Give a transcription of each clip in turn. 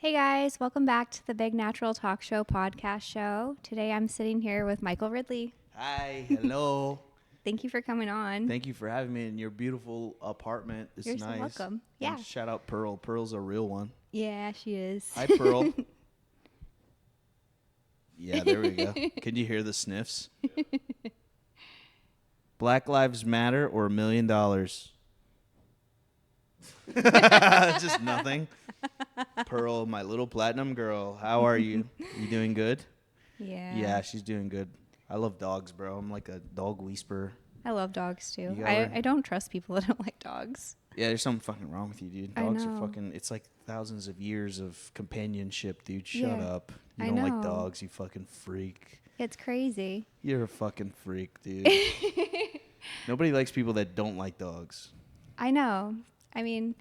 Hey guys, welcome back to the Big Natural Talk Show podcast show. Today I'm sitting here with Michael Ridley. Hi, hello. Thank you for coming on. Thank you for having me in your beautiful apartment. It's You're nice. so welcome. Yeah. And shout out Pearl. Pearl's a real one. Yeah, she is. Hi, Pearl. Yeah, there we go. Can you hear the sniffs? Black Lives Matter or $1 million? Just nothing. Pearl, my little platinum girl, how are you? You doing good? Yeah. Yeah, she's doing good. I love dogs, bro. I'm like a dog whisperer. I love dogs too. You I don't trust people that don't like dogs. Yeah, there's something fucking wrong with you, dude. I Dogs know. are fucking, it's like thousands of years of companionship, dude. Shut Yeah, up. You I don't like know. dogs, you fucking freak. It's crazy. You're a fucking freak, dude. Nobody likes people that don't like dogs. I know. I mean,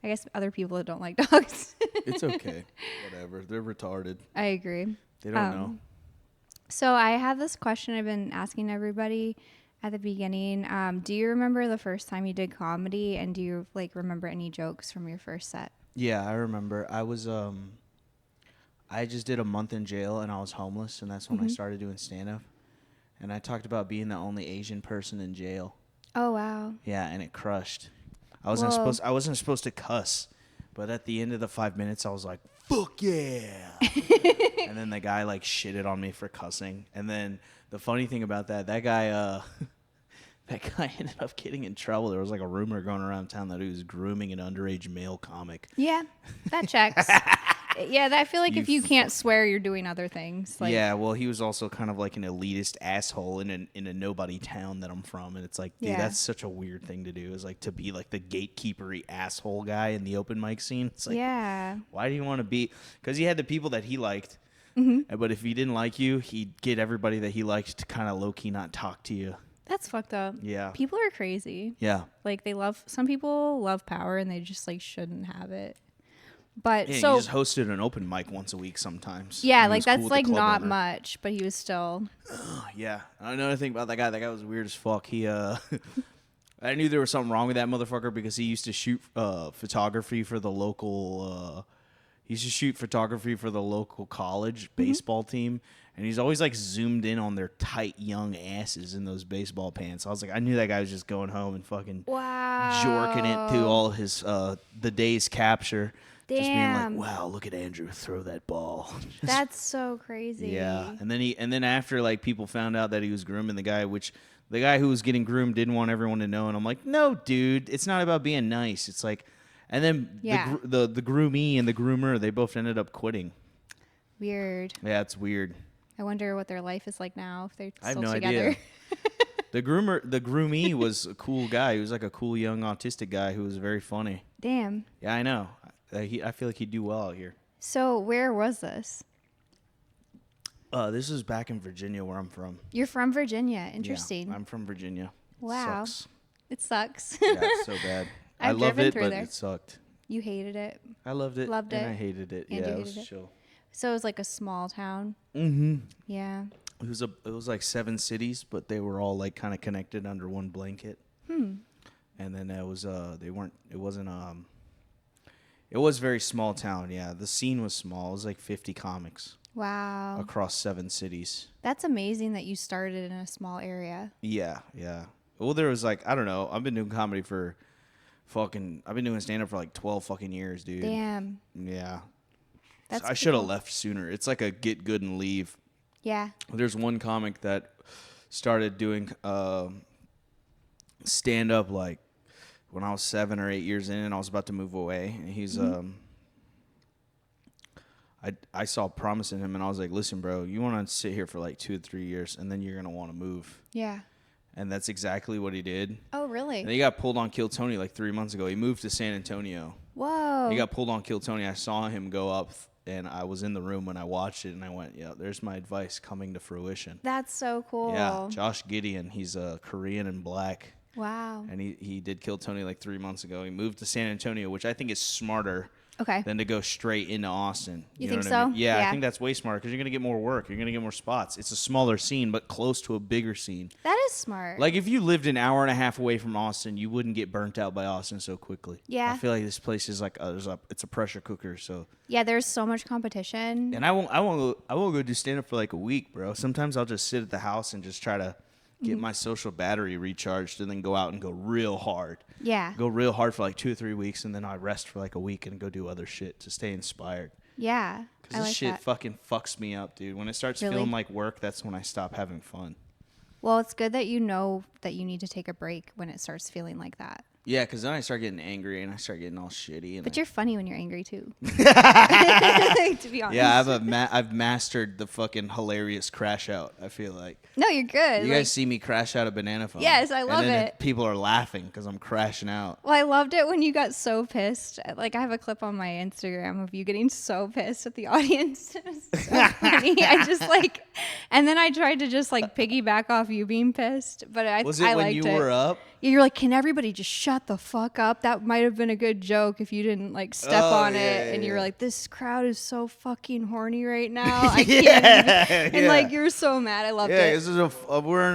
I guess other people that don't like dogs. It's okay. Whatever. They're retarded. I agree. They don't know. So I have this question I've been asking everybody at the beginning. Do you remember the first time you did comedy, and do you remember any jokes from your first set? Yeah, I remember. I was, I just did a month in jail and I was homeless, and that's when I started doing stand-up. And I talked about being the only Asian person in jail. Oh, wow. Yeah, and it crushed. I wasn't supposed to cuss, but at the end of the 5 minutes, I was like, "Fuck yeah!" And then the guy shitted on me for cussing. And then the funny thing about that guy ended up getting in trouble. There was a rumor going around town that he was grooming an underage male comic. Yeah, that checks. Yeah, I feel like if you can't swear, you're doing other things. Yeah, well, he was also kind of like an elitist asshole in a nobody town that I'm from, and it's like, dude, that's such a weird thing to do. Is to be the gatekeepery asshole guy in the open mic scene. It's like, yeah, why do you want to be? Because he had the people that he liked, but if he didn't like you, he'd get everybody that he liked to kind of low key not talk to you. That's fucked up. Yeah, people are crazy. Yeah, some people love power and they just shouldn't have it. But yeah, so he just hosted an open mic once a week sometimes. Yeah, that's cool not owner. much, but he was still. Yeah, another thing about that guy was weird as fuck. He, I knew there was something wrong with that motherfucker because he used to shoot photography for the local. He used to shoot photography for the local college baseball team, and he's always zoomed in on their tight young asses in those baseball pants. I was I knew that guy was just going home and fucking jorking it to all his the day's capture. Damn. Just being wow, look at Andrew throw that ball. That's so crazy. Yeah, and then after people found out that he was grooming the guy, which the guy who was getting groomed didn't want everyone to know, and I'm like, no, dude, it's not about being nice. It's and then the groomee and the groomer, they both ended up quitting. Weird. Yeah, it's weird. I wonder what their life is like now if they're still I have no together. idea. The groomee was a cool guy. He was a cool young autistic guy who was very funny. Damn. Yeah, I know. I feel like he'd do well out here. So where was this? This is back in Virginia, where I'm from. You're from Virginia. Interesting. Yeah, I'm from Virginia. Wow. Sucks. It sucks. Yeah, it's so bad. I loved it, but it sucked. You hated it. I loved it. Loved it. And I hated it. And yeah, you it was hated it? chill. So it was a small town. Mm-hmm. Yeah. It was 7 cities, but they were all kind of connected under one blanket. And then it was it was very small town. Yeah, the scene was small. It was 50 comics. Wow. Across 7 cities. That's amazing that you started in a small area. Yeah, yeah. Well, there was I don't know. I've been doing comedy for I've been doing stand up for 12 fucking years, dude. Damn. Yeah. That's I should have left sooner. It's a get good and leave. Yeah. There's one comic that started doing stand up when I was 7 or 8 years in, and I was about to move away. And he's I saw promise in him, and I was like, listen, bro, you want to sit here for 2 to 3 years, and then you're gonna want to move. Yeah. And that's exactly what he did. Oh, really? And he got pulled on Kill Tony 3 months ago. He moved to San Antonio. Whoa. He got pulled on Kill Tony. I saw him go up, and I was in the room when I watched it, and I went, yeah, there's my advice coming to fruition. That's so cool. Yeah, Josh Gideon. He's Korean and black. Wow. And he did Kill Tony 3 months ago. He moved to San Antonio, which I think is smarter Okay. than to go straight into Austin. You know think what I mean? so? Yeah, Yeah. I think that's way smarter because you're going to get more work. You're going to get more spots. It's a smaller scene, but close to a bigger scene. That is smart. Like, if you lived an hour and a half away from Austin, you wouldn't get burnt out by Austin so quickly. Yeah. I feel like this place is like, it's a pressure cooker, so. Yeah, there's so much competition. And I won't go do stand-up for like a week, bro. Sometimes I'll just sit at the house and just try to get my social battery recharged and then go out and go real hard. Yeah. Go real hard for like 2 or 3 weeks, and then I rest for like a week and go do other shit to stay inspired. Yeah. Because this shit fucking fucks me up, dude. When it starts feeling like work, that's when I stop having fun. Well, it's good that you know that you need to take a break when it starts feeling like that. Yeah, because then I start getting angry and I start getting all shitty. And But you're funny when you're angry too. To be honest. Yeah, I've mastered the fucking hilarious crash out, I feel like. No, you're good. You guys see me crash out a banana phone. Yes, I love and then it. People are laughing because I'm crashing out. Well, I loved it when you got so pissed. Like, I have a clip on my Instagram of you getting so pissed at the audience. It was so funny. I just and then I tried to just piggyback off you being pissed, but I Was it I when liked you it. were up? You're like, can everybody just shut the fuck up? That might have been a good joke if you didn't step on it. And you were like, this crowd is so fucking horny right now. I can't even. And you're so mad. I loved it. Yeah, this is we're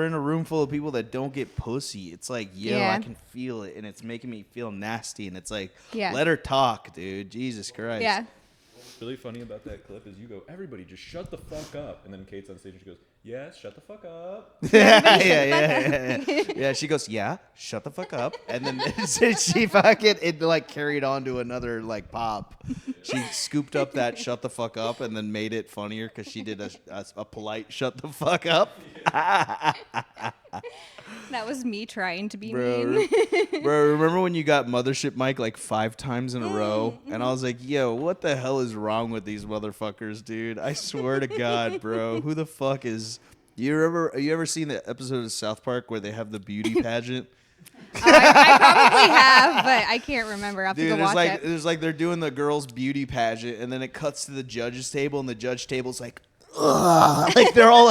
in a room full of people that don't get pussy. It's like, I can feel it, and it's making me feel nasty. And it's like, let her talk, dude. Jesus Christ. Yeah. What's really funny about that clip is you go, everybody just shut the fuck up. And then Kate's on stage and she goes, yes, shut the fuck up. Yeah, she goes, yeah, shut the fuck up. And then she fucking, it carried on to another pop. She scooped up that shut the fuck up and then made it funnier because she did a polite shut the fuck up. That was me trying to be Bro, mean. bro, remember when you got Mothership Mike 5 times in a row? And I was like, yo, what the hell is wrong with these motherfuckers, dude? I swear to God, bro. Who the fuck is... You ever seen the episode of South Park where they have the beauty pageant? I probably have, but I can't remember. I have to go watch it. There's they're doing the girls' beauty pageant, and then it cuts to the judges' table, and the judge table's like, ugh. They're all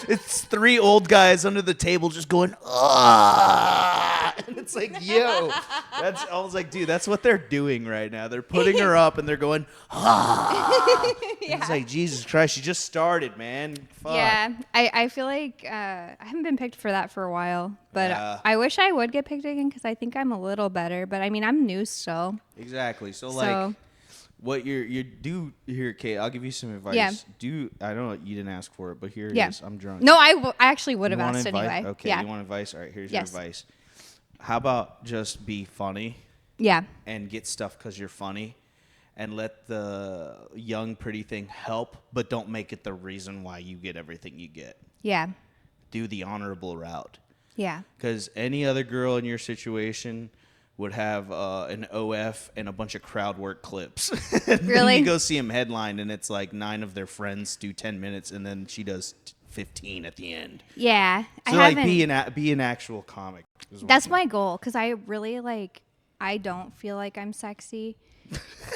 it's 3 old guys under the table just going, ugh. And it's like, yo. I was like, dude, that's what they're doing right now. They're putting her up, and they're going, ah. It's like, Jesus Christ, she just started, man. Fuck. Yeah, I feel like I haven't been picked for that for a while, but I wish I would get picked again because I think I'm a little better. But I mean, I'm new still. Exactly. So what you do here, Kate? I'll give you some advice. Yeah. I don't know, you didn't ask for it, but here it is. I'm drunk. No, I actually would You have want asked advice? anyway. Okay, Yeah. you want advice? All right, here's Yes. your advice. How about just be funny Yeah. and get stuff because you're funny, and let the young pretty thing help, but don't make it the reason why you get everything you get. Yeah. Do the honorable route. Yeah. Because any other girl in your situation would have an OF and a bunch of crowd work clips. And Really? then you go see them headline, and it's 9 of their friends do 10 minutes, and then she does 15 at the end. Yeah. So be an actual comic. That's my goal because I really I don't feel like I'm sexy.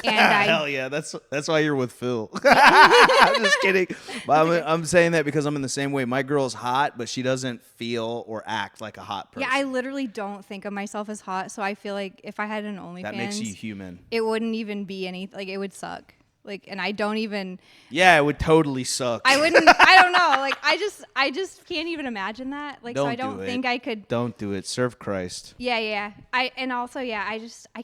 And Hell yeah, that's why you're with Phil. I'm just kidding. But I'm saying that because I'm in the same way. My girl's hot, but she doesn't feel or act like a hot person. Yeah, I literally don't think of myself as hot, so I feel like if I had an OnlyFans, that makes you human. it wouldn't even be any it would suck. And I don't even. Yeah, it would totally suck. I wouldn't. I don't know. I just can't even imagine that. So I don't think I could. Don't do it. Serve Christ. Yeah. I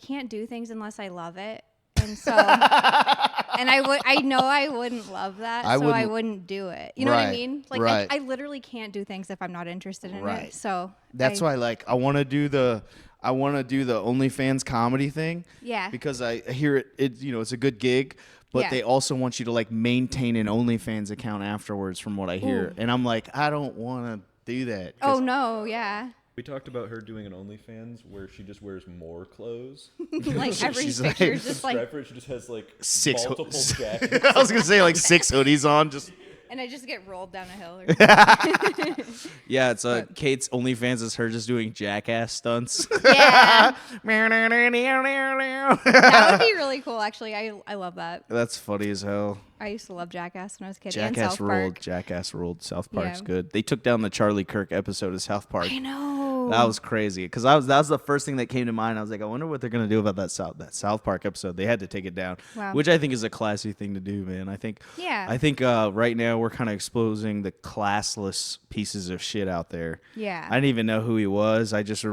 can't do things unless I love it, and so and I know I wouldn't love that, I wouldn't do it. You know what I mean? Right. I literally can't do things if I'm not interested in Right. it. So that's why I want to do the OnlyFans comedy thing. Yeah. Because I hear it it's a good gig. But they also want you to maintain an OnlyFans account afterwards, from what I hear. Ooh. And I'm like, I don't want to do that. Oh no, yeah. We talked about her doing an OnlyFans where she just wears more clothes. Every She's picture is To just describe her, she just has Six multiple jackets. I was gonna say 6 hoodies on. Just and I just get rolled down a hill. yeah, it's Kate's OnlyFans is her just doing jackass stunts. Yeah. That would be really cool, actually. I love that. That's funny as hell. I used to love Jackass when I was a kid. Jackass and South ruled. Park. Jackass ruled. South Park's Yeah. good. They took down the Charlie Kirk episode of South Park. I know. That was crazy because that was the first thing that came to mind. I was like, I wonder what they're gonna do about that South Park episode. They had to take it down, which I think is a classy thing to do, man. I think right now we're kind of exposing the classless pieces of shit out there. Yeah, I didn't even know who he was. I just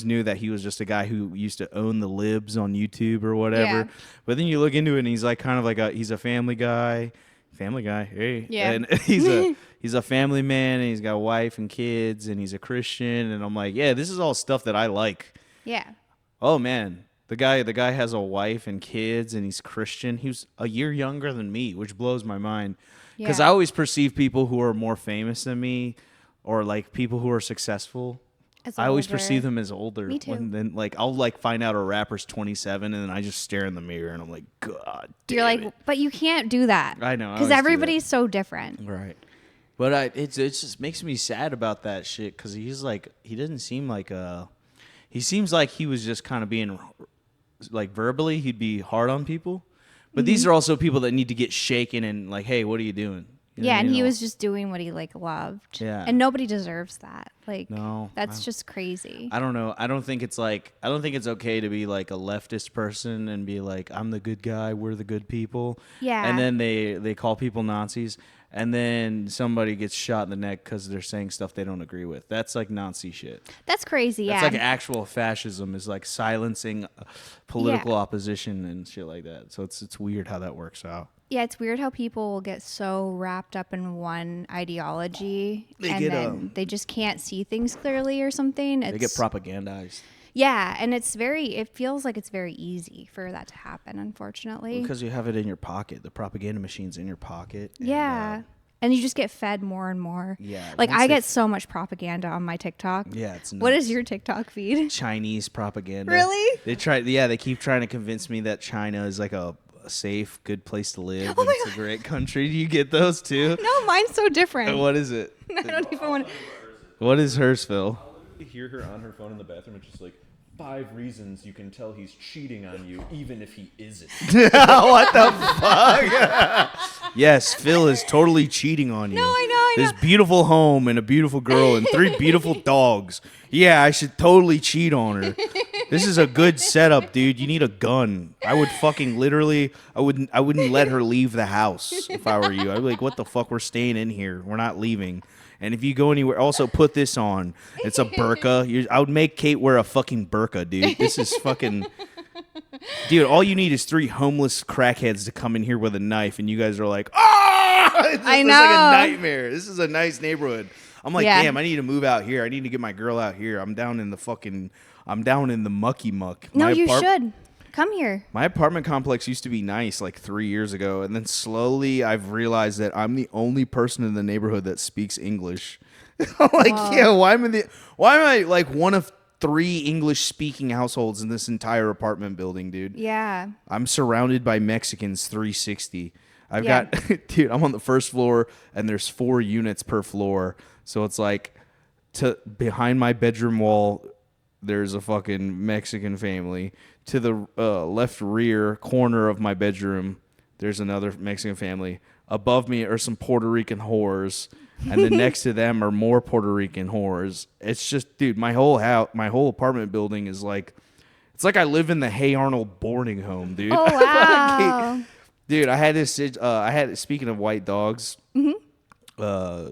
knew that he was just a guy who used to own the libs on YouTube or whatever. Yeah. But then you look into it, and he's like kind of like he's a family guy. Hey. Yeah. And he's a family man, and he's got a wife and kids, and he's a Christian, and I'm like, yeah, this is all stuff that I like. Yeah. Oh man, the guy has a wife and kids, and he's Christian. He was a year younger than me, which blows my mind. Because I always perceive people who are more famous than me, or like people who are successful. I always perceive them as older. Me too. Then like I'll like find out a rapper's 27, and then I just stare in the mirror and I'm like, God damn. You're like, but you can't do that. I know, because everybody's so different. Right. But it just makes me sad about that shit because he's like he doesn't seem like he seems like he was just kind of being like verbally he'd be hard on people, but these are also people that need to get shaken and like, hey, what are you doing? And he was just doing what he like loved. Yeah. And nobody deserves that. Like, no, that's just crazy. I don't know. I don't think it's okay to be like a leftist person and be like, I'm the good guy, we're the good people. Yeah. And then they call people Nazis, and then somebody gets shot in the neck because they're saying stuff they don't agree with. That's like Nazi shit. That's crazy. That's like actual fascism is like silencing political opposition and shit like that. So it's weird how that works out. Yeah, it's weird how people will get so wrapped up in one ideology then they just can't see things clearly or something. They get propagandized. Yeah, and it feels like it's very easy for that to happen, unfortunately. Because you have it in your pocket. The propaganda machine's in your pocket. And you just get fed more and more. Yeah. Like I get so much propaganda on my TikTok. Yeah, it's nuts. What is your TikTok feed? Chinese propaganda. Really? They keep trying to convince me that China is like a safe, good place to live. Oh my it's a great country. Do you get those too? No, mine's so different. What is it? I don't even want to. What is hers, Phil? You hear her on her phone in the bathroom. It's just like 5 reasons you can tell he's cheating on you, even if he isn't. What the fuck? Yes, Phil is totally cheating on you. No, I know. This beautiful home and a beautiful girl and 3 beautiful dogs. Yeah, I should totally cheat on her. This is a good setup, dude. You need a gun. I would fucking literally, I wouldn't let her leave the house if I were you. I'd be like, what the fuck? We're staying in here. We're not leaving. And if you go anywhere, also put this on. It's a burqa. I would make Kait wear a fucking burqa, dude. This is fucking... Dude, all you need is 3 homeless crackheads to come in here with a knife, and you guys are like, ah! I know. It's like a nightmare. This is a nice neighborhood. I'm like, damn, I need to move out here. I need to get my girl out here. I'm down in the mucky muck. No, you should. Come here. My apartment complex used to be nice like 3 years ago, and then slowly I've realized that I'm the only person in the neighborhood that speaks English. I'm like, why am I like one of 3 English-speaking households in this entire apartment building, dude? Yeah. I'm surrounded by Mexicans 360. I've got, dude, I'm on the first floor, and there's 4 units per floor. So it's like, behind my bedroom wall, there's a fucking Mexican family. To the left rear corner of my bedroom, there's another Mexican family. Above me are some Puerto Rican whores. And then next to them are more Puerto Rican whores. It's just, dude, my whole apartment building is like, it's like I live in the Hey Arnold boarding home, dude. Oh, wow. Dude, I had this, speaking of white dogs,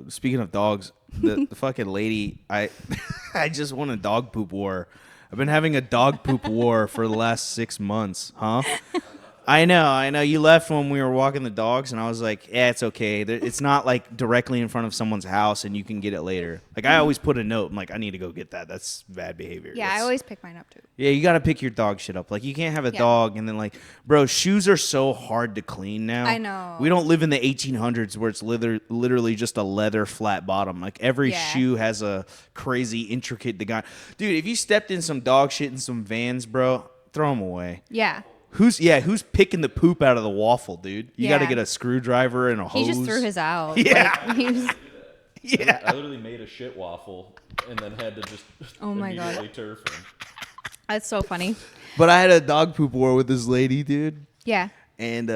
speaking of dogs, the fucking lady, I just won a dog poop war. I've been having a dog poop war for the last 6 months, huh? I know. You left when we were walking the dogs, and I was like, yeah, it's okay. It's not like directly in front of someone's house, and you can get it later. Like, I always put a note. I'm like, I need to go get that. That's bad behavior. Yeah, I always pick mine up, too. Yeah, you got to pick your dog shit up. Like, you can't have a dog, and then, like, bro, shoes are so hard to clean now. I know. We don't live in the 1800s where it's literally just a leather flat bottom. Like, every shoe has a crazy, intricate design. Dude, if you stepped in some dog shit in some Vans, bro, throw them away. Yeah. Who's picking the poop out of the waffle, dude? You got to get a screwdriver and a hose. He just threw his out. Yeah. Like, I literally made a shit waffle and then had to just immediately turf him. That's so funny. But I had a dog poop war with this lady, dude. Yeah. And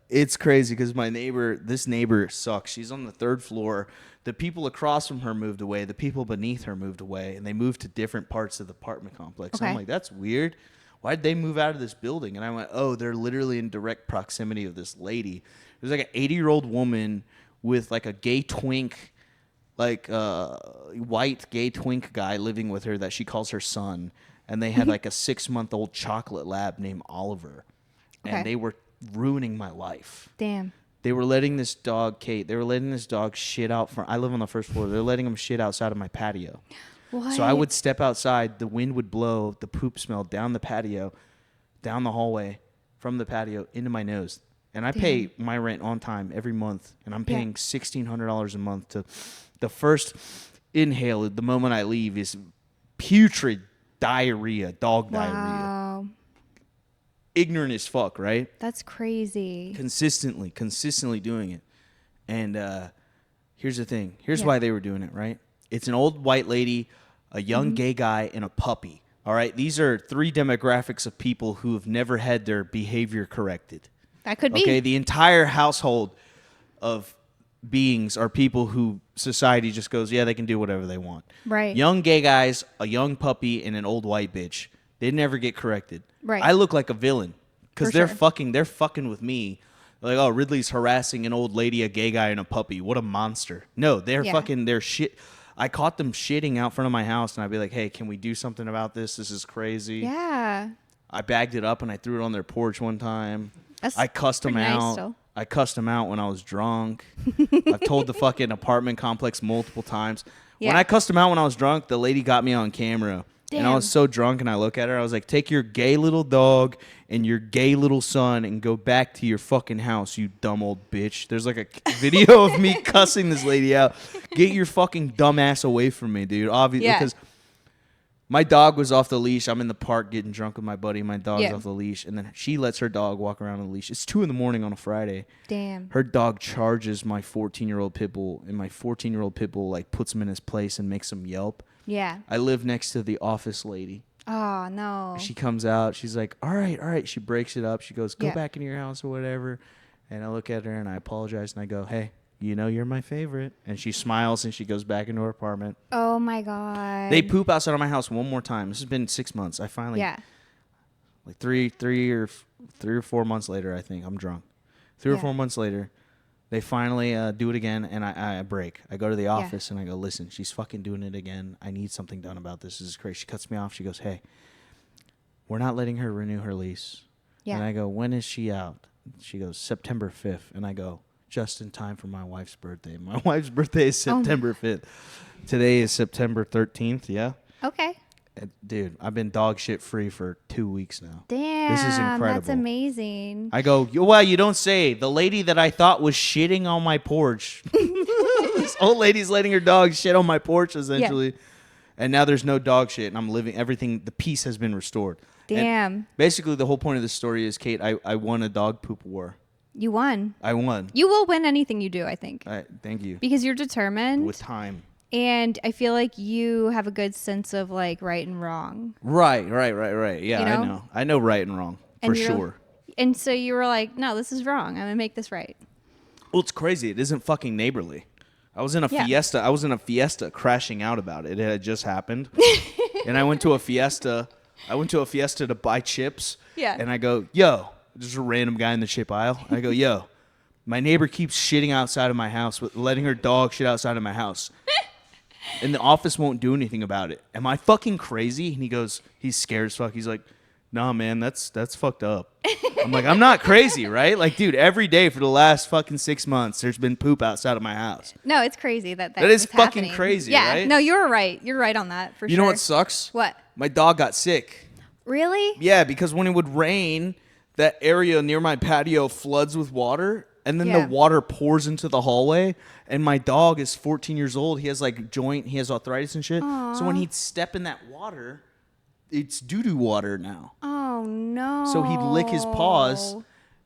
it's crazy because this neighbor sucks. She's on the 3rd floor. The people across from her moved away. The people beneath her moved away, and they moved to different parts of the apartment complex. Okay. I'm like, that's weird. Why'd they move out of this building? And I went, oh, they're literally in direct proximity of this lady. There's like an 80-year-old woman with like a gay twink, like white gay twink guy living with her that she calls her son. And they had like a 6-month-old chocolate lab named Oliver. And they were ruining my life. Damn. They were letting this dog, Kait, they were letting this dog shit out front. I live on the 1st floor. They're letting him shit outside of my patio. What? So I would step outside, the wind would blow, the poop smell down the patio, down the hallway, from the patio into my nose. And I pay my rent on time every month, and I'm paying $1,600 a month to the first inhale the moment I leave is putrid diarrhea, dog diarrhea. Wow. Ignorant as fuck, right? That's crazy. Consistently doing it. And here's the thing. Here's why they were doing it, right? It's an old white lady, a young gay guy, and a puppy. All right? These are 3 demographics of people who have never had their behavior corrected. That could be. Okay? The entire household of beings are people who society just goes, yeah, they can do whatever they want. Right. Young gay guys, a young puppy, and an old white bitch. They never get corrected. Right. I look like a villain because For they're sure. they're fucking with me. Like, oh, Ridley's harassing an old lady, a gay guy, and a puppy. What a monster. No, they're they're shit. I caught them shitting out front of my house, and I'd be like, hey, can we do something about this? This is crazy. Yeah. I bagged it up, and I threw it on their porch one time. That's I cussed them pretty nice out. still. I cussed them out when I was drunk. I've told the fucking apartment complex multiple times. When Yeah. I cussed them out when I was drunk, the lady got me on camera. And I Damn. was so drunk, and I look at her. I was like, take your gay little dog and your gay little son and go back to your fucking house, you dumb old bitch. There's like a video of me cussing this lady out. Get your fucking dumb ass away from me, dude. Obviously, because my dog was off the leash. I'm in the park getting drunk with my buddy. My dog's off the leash. And then she lets her dog walk around on the leash. It's 2 a.m. on a Friday. Damn. Her dog charges my 14-year-old pit bull, and my 14-year-old pit bull like puts him in his place and makes him yelp. Yeah. I live next to the office lady. Oh, no. She comes out. She's like, all right. She breaks it up. She goes, go Yeah. back into your house or whatever. And I look at her and I apologize and I go, hey, you know you're my favorite. And she smiles and she goes back into her apartment. Oh, my God. They poop outside of my house one more time. This has been 6 months. I finally, like three or 4 months later, I think. I'm drunk. 3 or 4 months later, they finally do it again, and I break. I go to the office, and I go, listen, she's fucking doing it again. I need something done about this. This is crazy. She cuts me off. She goes, hey, we're not letting her renew her lease. Yeah. And I go, when is she out? She goes, September 5th. And I go, just in time for my wife's birthday. My wife's birthday is September 5th. Today is September 13th, yeah? Okay. Dude, I've been dog shit free for 2 weeks now. Damn. This is incredible. That's amazing. I go, well, you don't say. The lady that I thought was shitting on my porch. This old lady's letting her dog shit on my porch, essentially. Yeah. And now there's no dog shit, and I'm living, everything, the peace has been restored. Damn. And basically, the whole point of this story is, Kait, I won a dog poop war. You won. I won. You will win anything you do, I think. Thank you. Because you're determined. With time. And I feel like you have a good sense of like right and wrong. Right. Yeah, You know? I know right and wrong, for sure. And so you were like, no, this is wrong. I'm going to make this right. Well, it's crazy. It isn't fucking neighborly. I was in a Fiesta. I was in a Fiesta crashing out about it. It had just happened. And I went to a Fiesta. To buy chips. Yeah. And I go, yo, just a random guy in the chip aisle. I go, yo, my neighbor keeps shitting outside of my house, letting her dog shit outside of my house. And the office won't do anything about it. Am I fucking crazy? And he goes, he's scared as fuck. He's like, nah, man, that's fucked up. I'm like, I'm not crazy, right? Like, dude, every day for the last fucking 6 months, there's been poop outside of my house. No, it's crazy that is fucking happening. crazy, yeah, right? No, you're right. You're right on that, for sure. You know what sucks? What? My dog got sick. Really? Yeah, because when it would rain, that area near my patio floods with water. And then the water pours into the hallway, and my dog is 14 years old. He has he has arthritis and shit. Aww. So when he'd step in that water, it's doo-doo water now. Oh, no. So he'd lick his paws,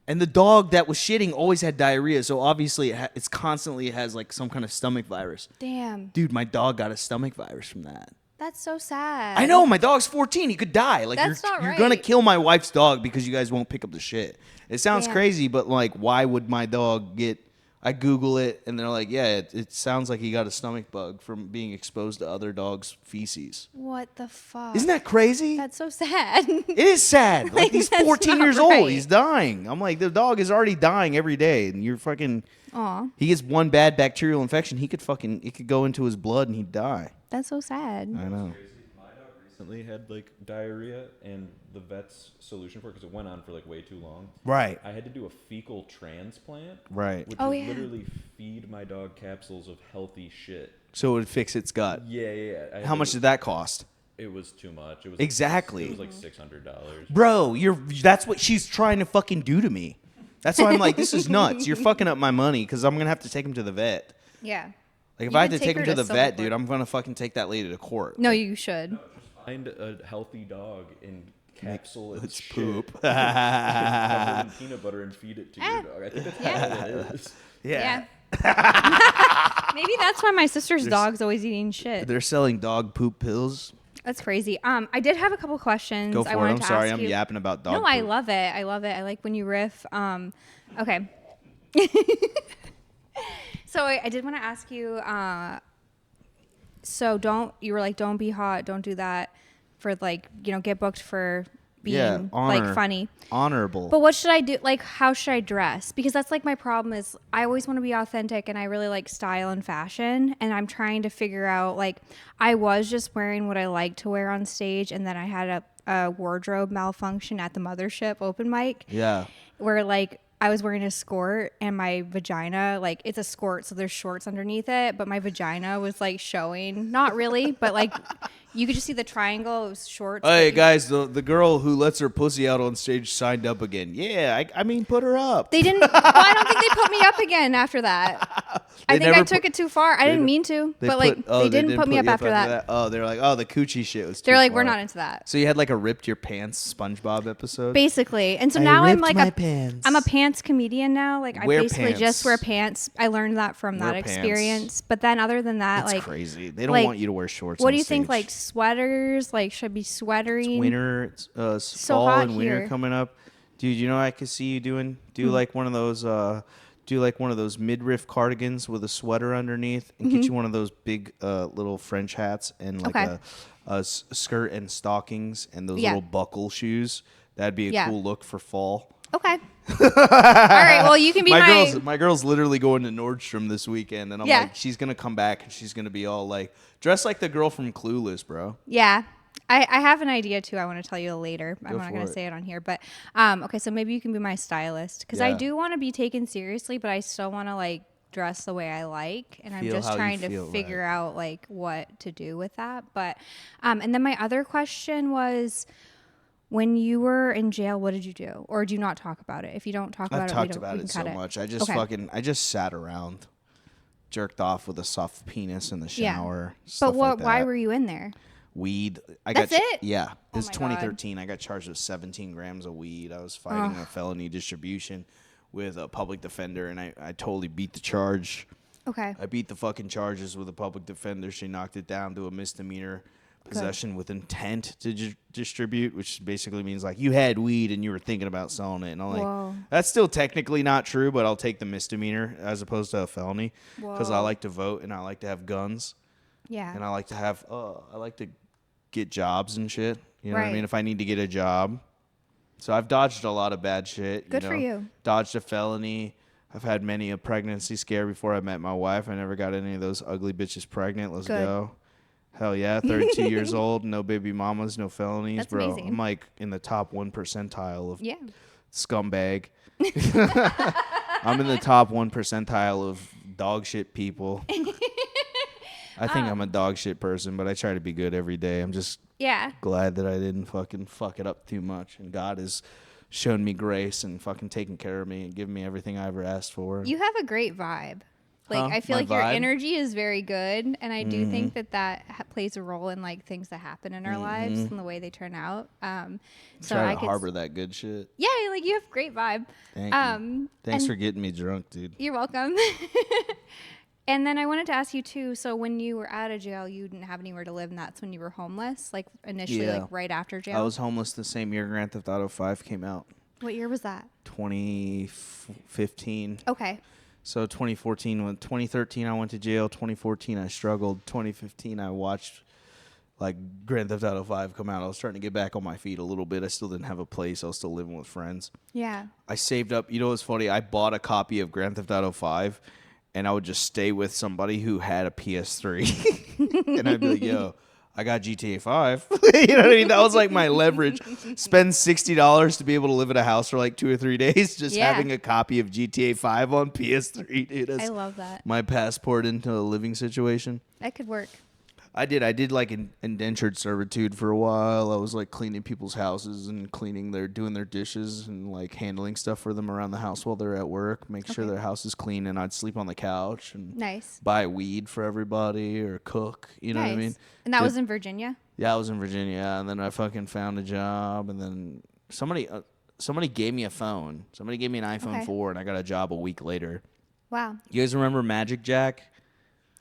and the dog that was shitting always had diarrhea. So obviously it has like some kind of stomach virus. Damn. Dude, my dog got a stomach virus from that. That's so sad. I know, my dog's 14. He could die. Like, That's not you're gonna right. kill my wife's dog because you guys won't pick up the shit. It sounds Yeah. crazy, but like, why would my dog get? I Google it, and they're like, yeah, it sounds like he got a stomach bug from being exposed to other dogs' feces. What the fuck? Isn't that crazy? That's so sad. It is sad. Like, Like, he's that's 14 not years right. old. He's dying. I'm like, the dog is already dying every day, and you're fucking. Aw, He gets one bad bacterial infection. It could go into his blood, and he'd die. that's so sad. I know. My dog recently had like diarrhea, and the vet's solution for it, because it went on for like way too long. Right. I had to do a fecal transplant. Right. Which Oh, is yeah. literally feed my dog capsules of healthy shit. So it would fix its gut. Yeah. I had How to much do- did that cost? It was too much. It was Exactly. It was like $600. Bro, that's what she's trying to fucking do to me. That's why I'm like, this is nuts. You're fucking up my money because I'm going to have to take him to the vet. Yeah. Like, if You I had could to take her him to the Silver vet, Court. dude, I'm going to fucking take that lady to court. No, you should. Find a healthy dog and capsule its shit, poop. cover it in peanut butter and feed it to your dog. I think that's Yeah. all it is. Yeah. Maybe that's why my sister's dog's always eating shit. They're selling dog poop pills. That's crazy. I did have a couple questions. Go I for it. wanted I'm to sorry. ask I'm you. yapping about dog No, poop. I love it. I love it. I like when you riff. Okay. So I did want to ask you. So don't be hot. Don't do that for get booked for being honor. funny. Honorable. But what should I do? Like, how should I dress? Because that's like my problem is I always want to be authentic and I really like style and fashion. And I'm trying to figure out, like, I was just wearing what I like to wear on stage. And then I had a wardrobe malfunction at the mothership open mic yeah. where like I was wearing a skirt and my vagina, like it's a skirt. So there's shorts underneath it. But my vagina was like showing, not really, but like you could just see the triangle. It was shorts. Hey, but guys, the girl who lets her pussy out on stage signed up again. Yeah, I mean, put her up. They didn't. Well, I don't think they put me up again after that. I think I never took it too far. I didn't mean to, but like they didn't put me up you after that. Oh, they're like, oh, the coochie shit was too They're like, far. we're not into that. So you had like a ripped your pants SpongeBob episode? Basically, and so I now I'm ripped like my pants. I'm a pants comedian now. Like I Wear basically just pants. wear pants. I learned that from Wear that pants. experience. But then other than that, That's like crazy. They don't like, want you to wear shorts what on do you think? stage. Like sweaters? Like should I be sweatering? Winter, it's, So fall hot and winter here. coming up. Dude, you know what I could see you doing? Do like one of those midriff cardigans with a sweater underneath and get you one of those big little French hats and like Okay. a skirt and stockings and those Yeah. little buckle shoes. That'd be a Yeah. cool look for fall. Okay. All right. Well, you can be My girl's literally going to Nordstrom this weekend, and I'm Yeah. like, she's gonna come back and she's gonna be all like, dressed like the girl from Clueless, bro. Yeah. I have an idea too. I want to tell you later. I'm Go not for going to it. say it on here, but okay. So maybe you can be my stylist because I Yeah. do want to be taken seriously, but I still want to like dress the way I like, and I'm Feel just how you trying to feel, figure out like what to do with that. But and then my other question was, when you were in jail, what did you do, or do you not talk about it? If you don't talk about I've it, talked about we can it so cut much. I just Okay. I just sat around, jerked off with a soft penis in the Yeah. shower. But stuff what? like why that. were you in there? Weed. That's it? Yeah. Oh It's my God. 2013. I got charged with 17 grams of weed. I was fighting a felony distribution with a public defender, and I totally beat the charge. Okay. I beat the fucking charges with a public defender. She knocked it down to a misdemeanor possession with intent to distribute, which basically means like you had weed and you were thinking about selling it. And I'm Whoa. like, that's still technically not true, but I'll take the misdemeanor as opposed to a felony because I Whoa. like to vote and I like to have guns Yeah. and I like to have I like to get jobs and shit. You know what I Right. mean? If I need to get a job. So I've dodged a lot of bad shit. Good for you. Dodged a felony. I've had many a pregnancy scare before I met my wife. I never got any of those ugly bitches pregnant. Let's Good. go. Hell yeah. 32 years old. No baby mamas. No felonies. That's bro. amazing. I'm like in the top 1 percentile of Yeah. scumbag. I'm in the top 1 percentile of dog shit people. I think I'm a dog shit person, but I try to be good every day. I'm just Yeah. glad that I didn't fucking fuck it up too much. And God has shown me grace and fucking taken care of me and given me everything I ever asked for. You have a great vibe. Like Huh? I feel My like your vibe? energy is very good, and I do think that plays a role in like things that happen in our lives and the way they turn out. So Try I to could, harbor that good shit. yeah, like you have great vibe. Thank you. Thanks and for getting me drunk, dude. You're welcome. And then I wanted to ask you too, so when you were out of jail, you didn't have anywhere to live, and that's when you were homeless, like initially, Yeah. like right after jail? I was homeless the same year Grand Theft Auto 5 came out. What year was that? 2015. Okay. So 2013 I went to jail. 2014 I struggled. 2015 I watched like Grand Theft Auto 5 come out. I was starting to get back on my feet a little bit. I still didn't have a place. I was still living with friends. Yeah. I saved up. You know what's funny? I bought a copy of Grand Theft Auto 5, and I would just stay with somebody who had a PS3. And I'd be like, yo, I got GTA 5. You know what I mean? That was like my leverage. Spend $60 to be able to live at a house for like 2 or 3 days, just having a copy of GTA 5 on PS3, dude. I love that. My passport into a living situation. That could work. I did like indentured servitude for a while. I was like cleaning people's houses and doing their dishes and like handling stuff for them around the house while they're at work. Make sure their house is clean, and I'd sleep on the couch and buy weed for everybody or cook. You know what I mean? And that was in Virginia? Yeah, I was in Virginia, and then I fucking found a job, and then somebody gave me a phone. Somebody gave me an iPhone 4, and I got a job a week later. Wow. You guys remember Magic Jack?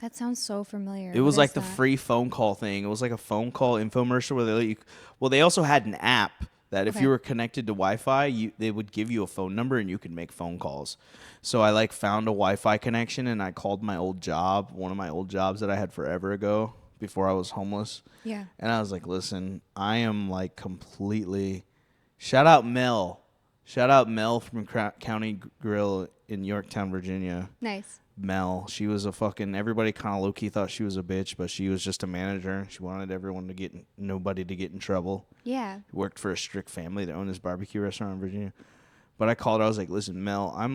That sounds so familiar. It was like the free phone call thing. It was like a phone call infomercial where they let you. Well, they also had an app that if you were connected to Wi-Fi, they would give you a phone number and you could make phone calls. So I like found a Wi-Fi connection and I called my old job, one of my old jobs that I had forever ago before I was homeless. Yeah. And I was like, listen, I am like completely. Shout out Mel from County Grill in Yorktown, Virginia. Nice. Mel, she was a fucking, everybody kind of low-key thought she was a bitch, but she was just a manager. She wanted nobody to get in trouble. Yeah. Worked for a strict family that owned this barbecue restaurant in Virginia. But I called her, I was like, listen, Mel, I'm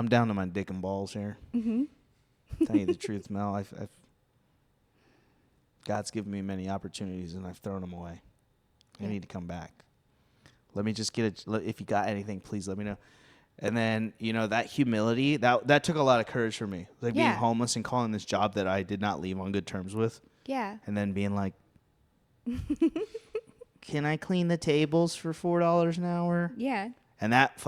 down to my dick and balls here. Mm-hmm. Tell you the truth, Mel, I've God's given me many opportunities and I've thrown them away. I need to come back. Let me just if you got anything, please let me know. And then, that humility, that took a lot of courage for me. Like being homeless and calling this job that I did not leave on good terms with. Yeah. And then being like, can I clean the tables for $4 an hour? Yeah. And that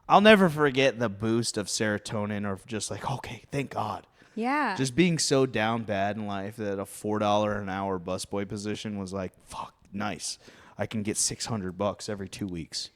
I'll never forget the boost of serotonin or just like, okay, thank God. Yeah. Just being so down bad in life that a $4 an hour busboy position was like, fuck, nice. I can get $600 every 2 weeks.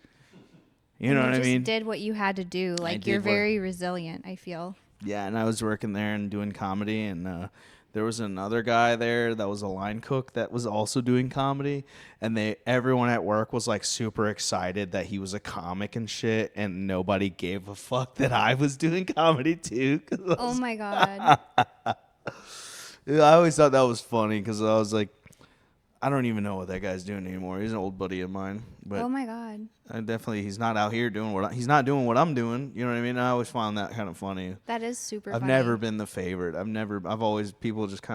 You know what I mean? You just did what you had to do. Like, you're very resilient, I feel. Yeah, and I was working there and doing comedy, and there was another guy there that was a line cook that was also doing comedy, and everyone at work was like super excited that he was a comic and shit, and nobody gave a fuck that I was doing comedy too. Oh my God. I always thought that was funny because I was like, I don't even know what that guy's doing anymore. He's an old buddy of mine. But oh my God. He's not out here doing he's not doing what I'm doing. You know what I mean? I always found that kind of funny. That is super I've funny. never been the favorite. People just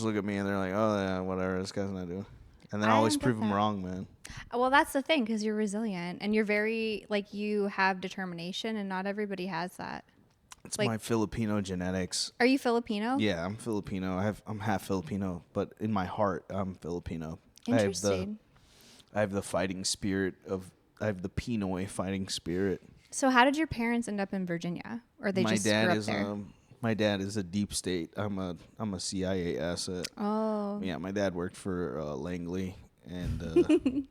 look at me and they're like, oh yeah, whatever, this guy's not doing. And then I always prove them wrong, man. Well, that's the thing, because you're resilient and you're very, you have determination, and not everybody has that. It's my Filipino genetics. Are you Filipino? Yeah, I'm Filipino. I'm half Filipino, but in my heart, I'm Filipino. Interesting. I have the fighting spirit I have the Pinoy fighting spirit. So how did your parents end up in Virginia? Or they just grew up there? My dad is a deep state. I'm a CIA asset. Oh. Yeah, my dad worked for Langley, and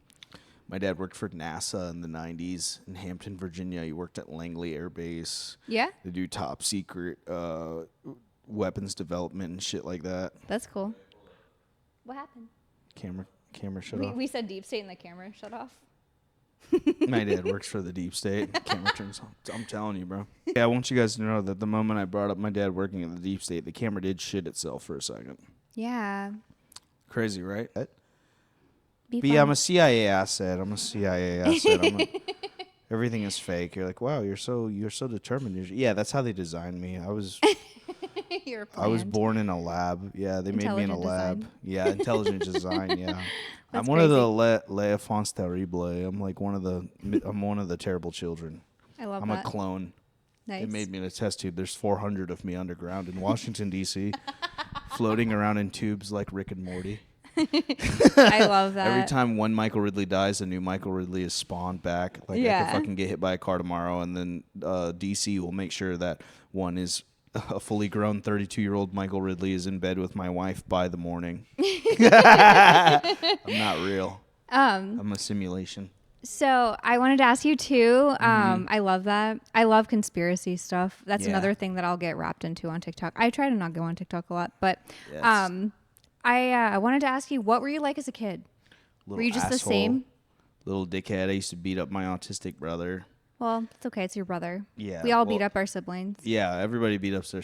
my dad worked for NASA in the 90s in Hampton, Virginia. He worked at Langley Air Base. Yeah? They do top secret weapons development and shit like that. That's cool. What happened? Camera shut off. We said deep state and the camera shut off. My dad works for the deep state. The camera turns on. I'm telling you, bro. Yeah, I want you guys to know that the moment I brought up my dad working at the deep state, the camera did shit itself for a second. Yeah. Crazy, right? Yeah, I'm a CIA asset. Everything is fake. You're like, wow, you're so determined. Yeah, that's how they designed me. I was born in a lab. Yeah, they made me in a lab. Design. Yeah, intelligent design. Yeah, I'm one crazy. of the l'enfants terrible. I'm like one of the terrible children. I love I'm that. a clone. Nice. They made me in a test tube. There's 400 of me underground in Washington D.C. floating around in tubes like Rick and Morty. I love that. Every time one Michael Ridley dies, a new Michael Ridley is spawned back. Like I could fucking get hit by a car tomorrow, and then DC will make sure that one is a fully grown 32-year-old Michael Ridley is in bed with my wife by the morning. I'm not real. I'm a simulation. So I wanted to ask you too. I love that. I love conspiracy stuff. That's another thing that I'll get wrapped into on TikTok. I try to not go on TikTok a lot, but I wanted to ask you, what were you like as a kid? Were you just the same? Little dickhead. I used to beat up my autistic brother. Well, it's okay. It's your brother. Yeah. We all beat up our siblings. Yeah, everybody beats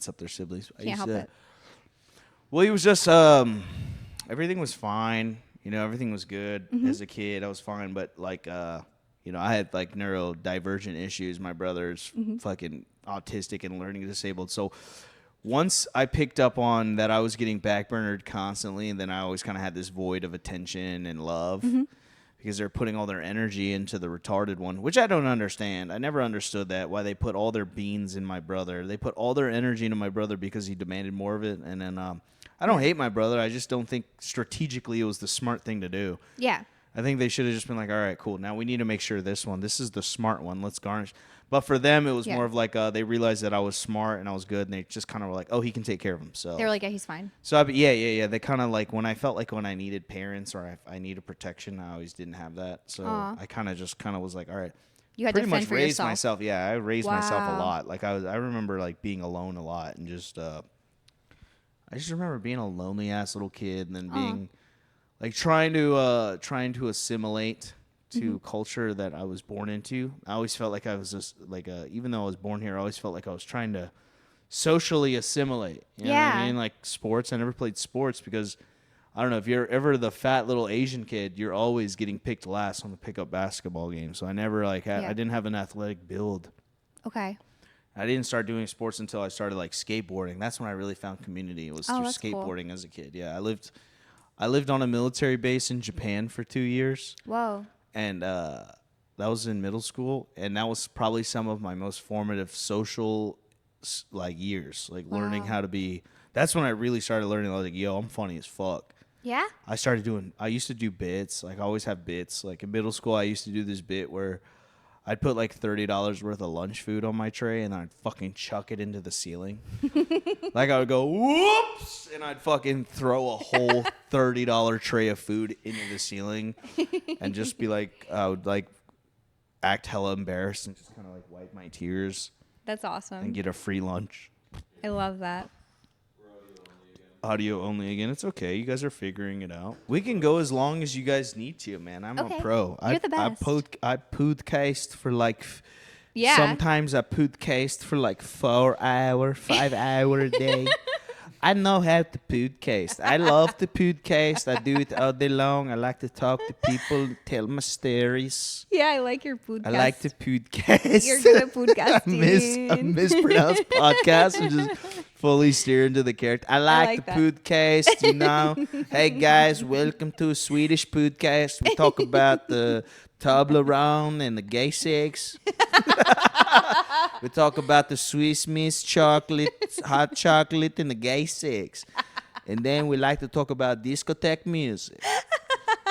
up their siblings. Can't help it. Well, he was just everything was fine. You know, everything was good as a kid. I was fine, but like you know, I had like neurodivergent issues. My brother's fucking autistic and learning disabled. So once I picked up on that I was getting backburnered constantly, and then I always kind of had this void of attention and love because they're putting all their energy into the retarded one, which I don't understand. I never understood that, why they put all their beans in my brother. They put all their energy into my brother because he demanded more of it. And then I don't hate my brother. I just don't think strategically it was the smart thing to do. Yeah. I think they should have just been like, all right, cool. Now we need to make sure this is the smart one. Let's garnish. But for them, it was more of like they realized that I was smart and I was good, and they just kind of were like, oh, he can take care of himself. They were like, yeah, he's fine. So, yeah. They kind of like, when I felt like when I needed parents or I needed protection, I always didn't have that. So I kind of was like, all right. You had pretty to much fend for raised yourself. myself. Yeah, I raised myself a lot. Like I remember like being alone a lot and just I just remember being a lonely ass little kid and then being like trying to assimilate to culture that I was born into. I always felt like I was just like even though I was born here, I always felt like I was trying to socially assimilate. You know what I mean? Like sports. I never played sports because I don't know, if you're ever the fat little Asian kid, you're always getting picked last on the pickup basketball game. So I never I didn't have an athletic build. Okay. I didn't start doing sports until I started like skateboarding. That's when I really found community. It was through skateboarding as a kid. Yeah, I lived on a military base in Japan for 2 years. Whoa. And that was in middle school, and that was probably some of my most formative social like years, like learning how to be. That's when I really started learning. I was like, yo, I'm funny as fuck. Yeah. I used to do bits. Like I always have bits. Like in middle school, I used to do this bit where I'd put like $30 worth of lunch food on my tray, and then I'd fucking chuck it into the ceiling. Like I would go, whoops, and I'd fucking throw a whole $30 tray of food into the ceiling, and just be like, I would like act hella embarrassed and just kind of like wipe my tears. That's awesome. And get a free lunch. I love that. Audio only again. It's okay. You guys are figuring it out. We can go as long as you guys need to, man. I'm a pro. You're the best. I podcast for like Yeah. Sometimes I podcast for like 4 hours, 5 hours a day. I know how to podcast. I love to podcast. I do it all day long. I like to talk to people, tell my stories. Yeah, I like your podcast. I like to podcast. You're good at podcasting. I mispronounced podcast and just fully steer into the character. I like the podcast, you know. Hey, guys, welcome to a Swedish podcast. We talk about the Toblerone and the gay sex. We talk about the Swiss Miss chocolate, hot chocolate, and the gay sex. And then we like to talk about discotheque music.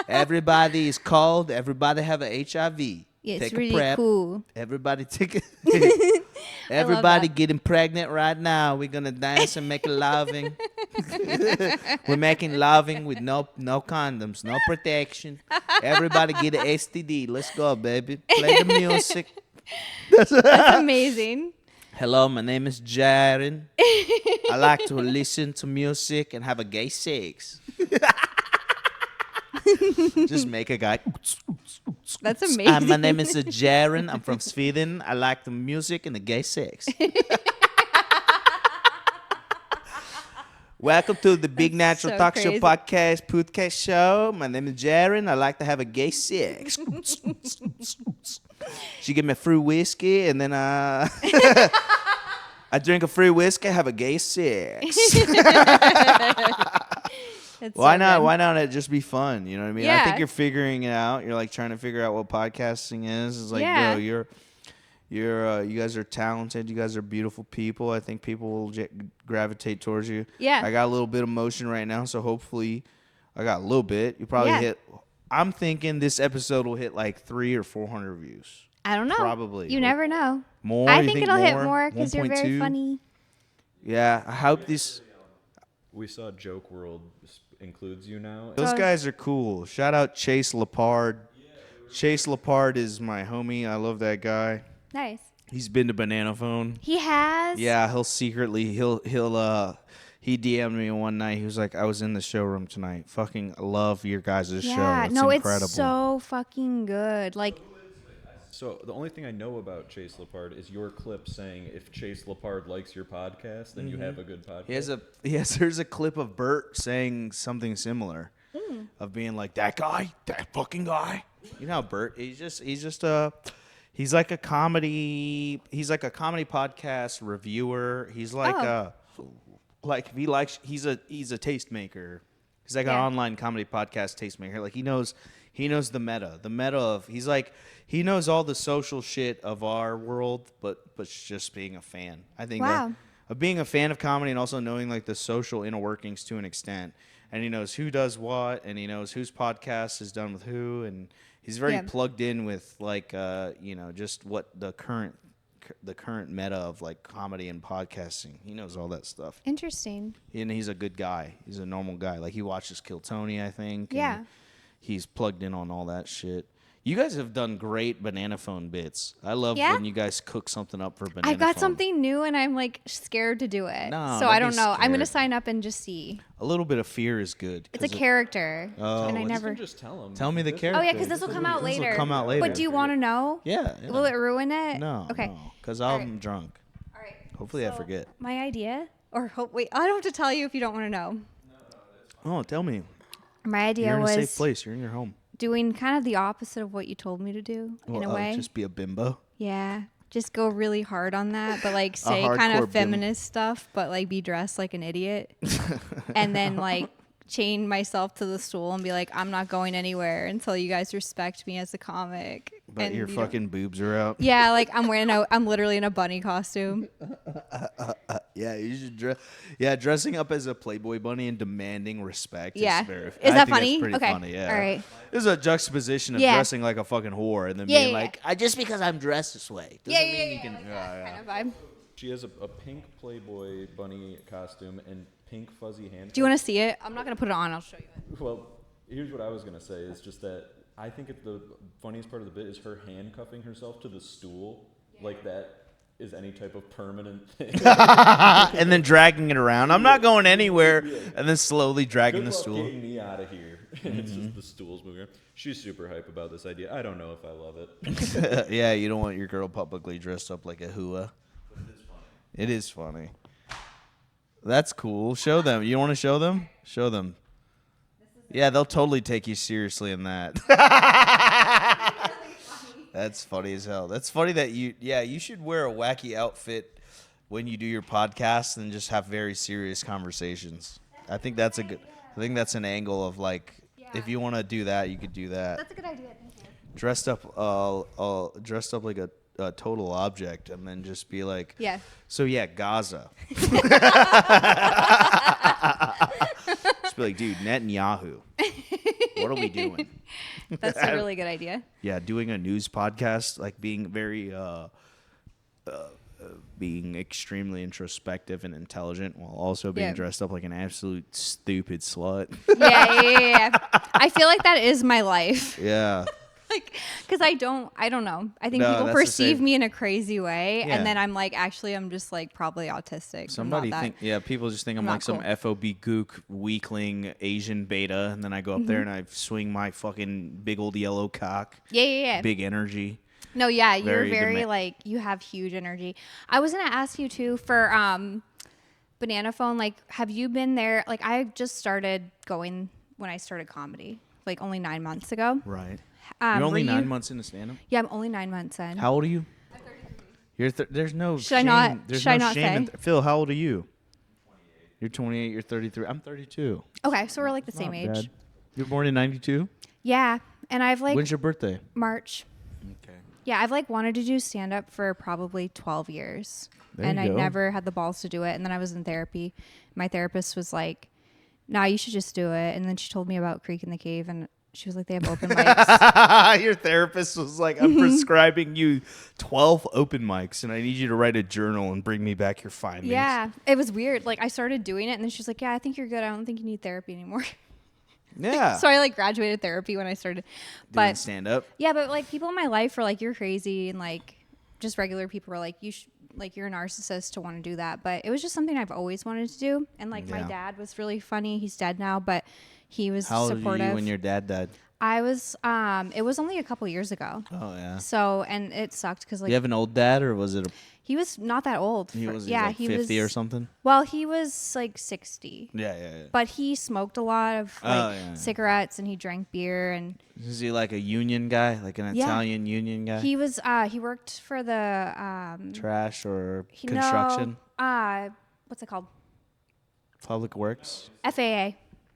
Everybody is cold. Everybody have a HIV. Yeah, it's take really a prep. cool. Everybody take it. Everybody getting pregnant right now. We're going to dance and make loving. We're making loving with no condoms, no protection. Everybody get an STD. Let's go, baby. Play the music. That's amazing. Hello, my name is Jaren. I like to listen to music and have a gay sex. Just make a guy. That's amazing. My name is Jaren. I'm from Sweden. I like the music and the gay sex. Welcome to the Big Natural Talk Show podcast show. My name is Jaren. I like to have a gay sex. She give me a free whiskey, and then I drink a free whiskey, have a gay sex. Why not? Why not it just be fun? You know what I mean? Yeah. I think you're figuring it out. You're like trying to figure out what podcasting is. It's like, bro, you guys are talented. You guys are beautiful people. I think people will gravitate towards you. Yeah. I got a little bit of motion right now, so hopefully I got a little bit. You probably Yeah. hit. I'm thinking this episode will hit like 300 or 400 views. I don't know. Probably. You never know. More? I You think it'll hit more because you're very 1.2? funny. Yeah, I hope this. We saw Joke World includes you now. Those guys are cool. Shout out Chase Lapard. Chase Lapard is my homie. I love that guy. Nice. He's been to Banana Phone. He has? Yeah, he DM'd me one night. He was like, I was in the showroom tonight. Fucking love your guys' show. It's incredible. It's so fucking good. Like, So the only thing I know about Chase Lapard is your clip saying if Chase Lapard likes your podcast, then you have a good podcast. There's a clip of Bert saying something similar. Of being like, that fucking guy. You know how Bert, he's like a comedy podcast reviewer. He's like he's a tastemaker. He's like an online comedy podcast tastemaker. Like he knows the meta of, he knows all the social shit of our world, but just being a fan. I think that of being a fan of comedy and also knowing like the social inner workings to an extent. And he knows who does what, and he knows whose podcast is done with who, and he's very plugged in with like just what the current meta of like comedy and podcasting. He knows all that stuff. interesting. And he's a good guy. He's a normal guy. Like he watches Kill Tony, I think. Yeah. And he's plugged in on all that shit. You guys have done great Banana Phone bits. I love when you guys cook something up for Banana Phone. I've got something new and I'm like scared to do it. No, so don't I don't be know. I'm going to scared. sign up and just see. A little bit of fear is good. It's a character. And I You never. can just tell him. Tell me the character. Oh, yeah, because this will come out This will later. come out later. But do you want to know? Yeah. Will it ruin it? No. Okay. Because I'm drunk. All right. Hopefully I forget. My idea, wait, I don't have to tell you if you don't want to know. Oh, tell me. My idea You're in a was safe place. You're in your home. doing kind of the opposite of what you told me to do in a way. Just be a bimbo. Yeah. Just go really hard on that, but like say kind hardcore of feminist stuff, but like be dressed like an idiot. And then like chain myself to the stool and be like, I'm not going anywhere until you guys respect me as a comic. But and your fucking boobs are out. Yeah, like I'm literally in a bunny costume. Yeah, you should dress. Yeah, dressing up as a Playboy bunny and demanding respect. Yeah. Is very, Is I that think funny? That's pretty Okay. funny. Yeah. All right. There's a juxtaposition of dressing like a fucking whore and then being like, just because I'm dressed this way doesn't mean you can. Like that kind of vibe. She has a pink Playboy bunny costume and pink fuzzy handcuffs. Do you want to see it? I'm not gonna put it on. I'll show you it. Well, here's what I was gonna say is just that I think the funniest part of the bit is her handcuffing herself to the stool, like that is any type of permanent thing. And then dragging it around. I'm not going anywhere. And then slowly dragging Good the luck stool. getting me out of here. And it's just the stool's moving around. She's super hype about this idea. I don't know if I love it. Yeah, you don't want your girl publicly dressed up like a hua. But it is funny. It is funny. That's cool. Show them. You want to show them? Show them. Yeah, they'll totally take you seriously in that. That's funny as hell. That's funny that you should wear a wacky outfit when you do your podcast and just have very serious conversations. I think that's an angle of like, if you want to do that, you could do that. That's a good idea. Thank you. Dressed up like a total object, and then just be like, Yeah. So yeah, Gaza. Just be like, dude, Netanyahu. What are we doing? That's a really good idea. Yeah, doing a news podcast, like being very, being extremely introspective and intelligent, while also being dressed up like an absolute stupid slut. Yeah. I feel like that is my life. Yeah. Like, because I don't know. I think No, people that's the perceive same. me in a crazy way, Yeah. and then I'm like, actually, I'm just like probably autistic. Somebody I'm not that. people just think I'm not like some cool. FOB gook weakling Asian beta, and then I go up there and I swing my fucking big old yellow cock. Yeah. Big energy. No, yeah, you're Very very like, you have huge energy. I was gonna ask you too for Banana Phone. Like, have you been there? Like, I just started going when I started comedy, like only 9 months ago. Right. You're only were 9 you- months into stand-up? Yeah, I'm only 9 months in. How old are you? I'm 33. There's no Should I shame. not- There's should no I not shame in say? Phil, how old are you? 28. You're 28. You're 33. I'm 32. Okay, so we're like the same Not age. bad. You were born in 92? Yeah, and I've like When's your birthday? March. Okay. Yeah, I've like wanted to do stand up for probably 12 years. There and you I go. never had the balls to do it. And then I was in therapy. My therapist was like, nah, you should just do it. And then she told me about Creek in the Cave, and she was like, they have open mics. Your therapist was like, I'm prescribing you 12 open mics, and I need you to write a journal and bring me back your findings. Yeah, it was weird. Like, I started doing it, and then she's like, yeah, I think you're good. I don't think you need therapy anymore. Yeah. So I like graduated therapy when I started. Doing But stand up. yeah, but like people in my life were like, you're crazy, and like just regular people were like, you're a narcissist to want to do that. But it was just something I've always wanted to do. And like my dad was really funny. He's dead now, but he was How old supportive. were you when your dad died? I was it was only a couple years ago. Oh yeah. So, and it sucked because like You have an old dad, or was it he was not that old. he was yeah, like 50 or something? Well, he was like 60. Yeah. But he smoked a lot of like yeah. cigarettes, and he drank beer, and Is he like a union guy, like an Yeah. Italian union guy? he was he worked for the Trash or no, construction? what's it called? Public Works? FAA,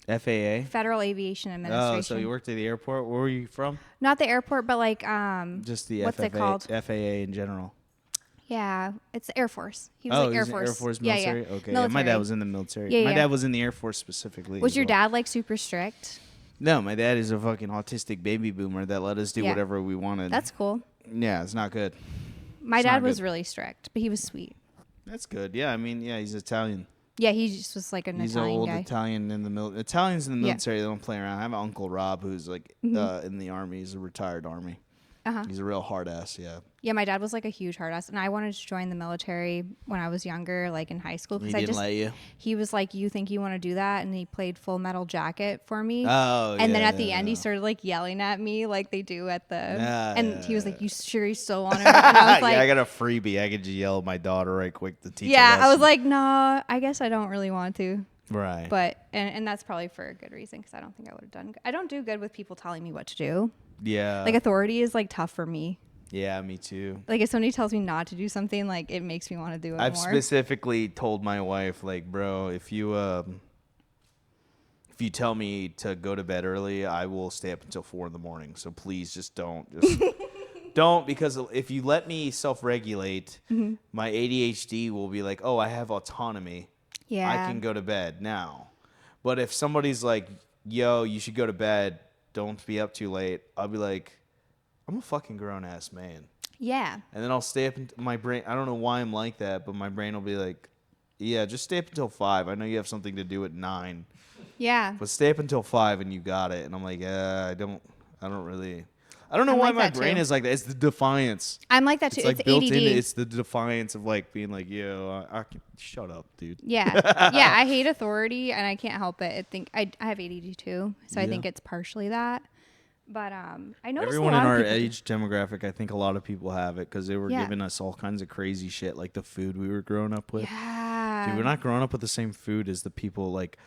FAA? Federal Aviation Administration. Oh, so you worked at the airport? Where were you from? Not the airport, but like Just the what's FFA, it called? FAA in general. Yeah, it's the Air Force. He was Oh, like Air he's Force. Air Force Yeah, military? yeah. Okay. Yeah, my dad Military. was in the military. Yeah, My yeah. dad was in the Air Force specifically. Was as your well. dad like super strict? No, my dad is a fucking autistic baby boomer that let us do Yeah. whatever we wanted. That's cool. Yeah, it's not good. My It's dad not was good. really strict, but he was sweet. That's good. Yeah, I mean, yeah, he's Italian. Yeah, he just was like an He's an Italian old guy. Italian in the military. Italians in the Yeah. military, they don't play around. I have an Uncle Rob who's like in the army. He's a retired army. Uh-huh. He's a real hard ass, yeah. Yeah, my dad was like a huge hard ass, and I wanted to join the military when I was younger, like in high school. He Because didn't let you? he was like, "You think you want to do that?" And he played Full Metal Jacket for me. Oh, and then yeah, at the end, he yeah. started like yelling at me, like they do at the. Yeah, and yeah, he was like, "You sure you still want to?" And I was like, yeah, I got a freebie. I could just yell at my daughter right quick to teach her "Yeah." I was lesson. like, "No, I guess I don't really want to." Right. But and that's probably for a good reason because I don't think I would have done. I don't do good with people telling me what to do. Yeah. Like authority is like tough for me. Yeah, me too. Like if somebody tells me not to do something, like it makes me want to do it I've more. specifically told my wife, like, bro, if you tell me to go to bed early, I will stay up until 4 a.m. So please just don't. Just don't, because if you let me self-regulate, my ADHD will be like, oh, I have autonomy. Yeah. I can go to bed now. But if somebody's like, yo, you should go to bed, don't be up too late, I'll be like, I'm a fucking grown-ass man. Yeah. And then I'll stay up until my brain, I don't know why I'm like that, but my brain will be like, yeah, just stay up until 5. I know you have something to do at 9, Yeah. but stay up until 5 and you got it. And I'm like, I don't know I'm why like my that brain too. is like that. It's the defiance. I'm like that too. It's like It's built ADD. in. It's the defiance of like being like, yo, I can, shut up, dude. Yeah. Yeah. I hate authority and I can't help it. I have ADD too. So I Yeah. think it's partially that. But I noticed Everyone a in lot our of people age demographic, I think a lot of people have it because they were Yeah. giving us all kinds of crazy shit, like the food we were growing up with. Yeah. Dude, we're not growing up with the same food as the people like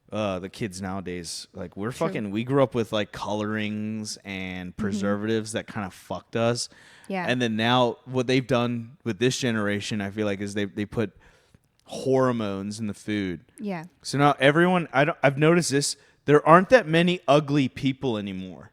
the kids nowadays. Like we're True. fucking. We grew up with like colorings and preservatives that kind of fucked us. Yeah. And then now what they've done with this generation, I feel like, is they put hormones in the food. Yeah. So now everyone, I've noticed this. There aren't that many ugly people anymore.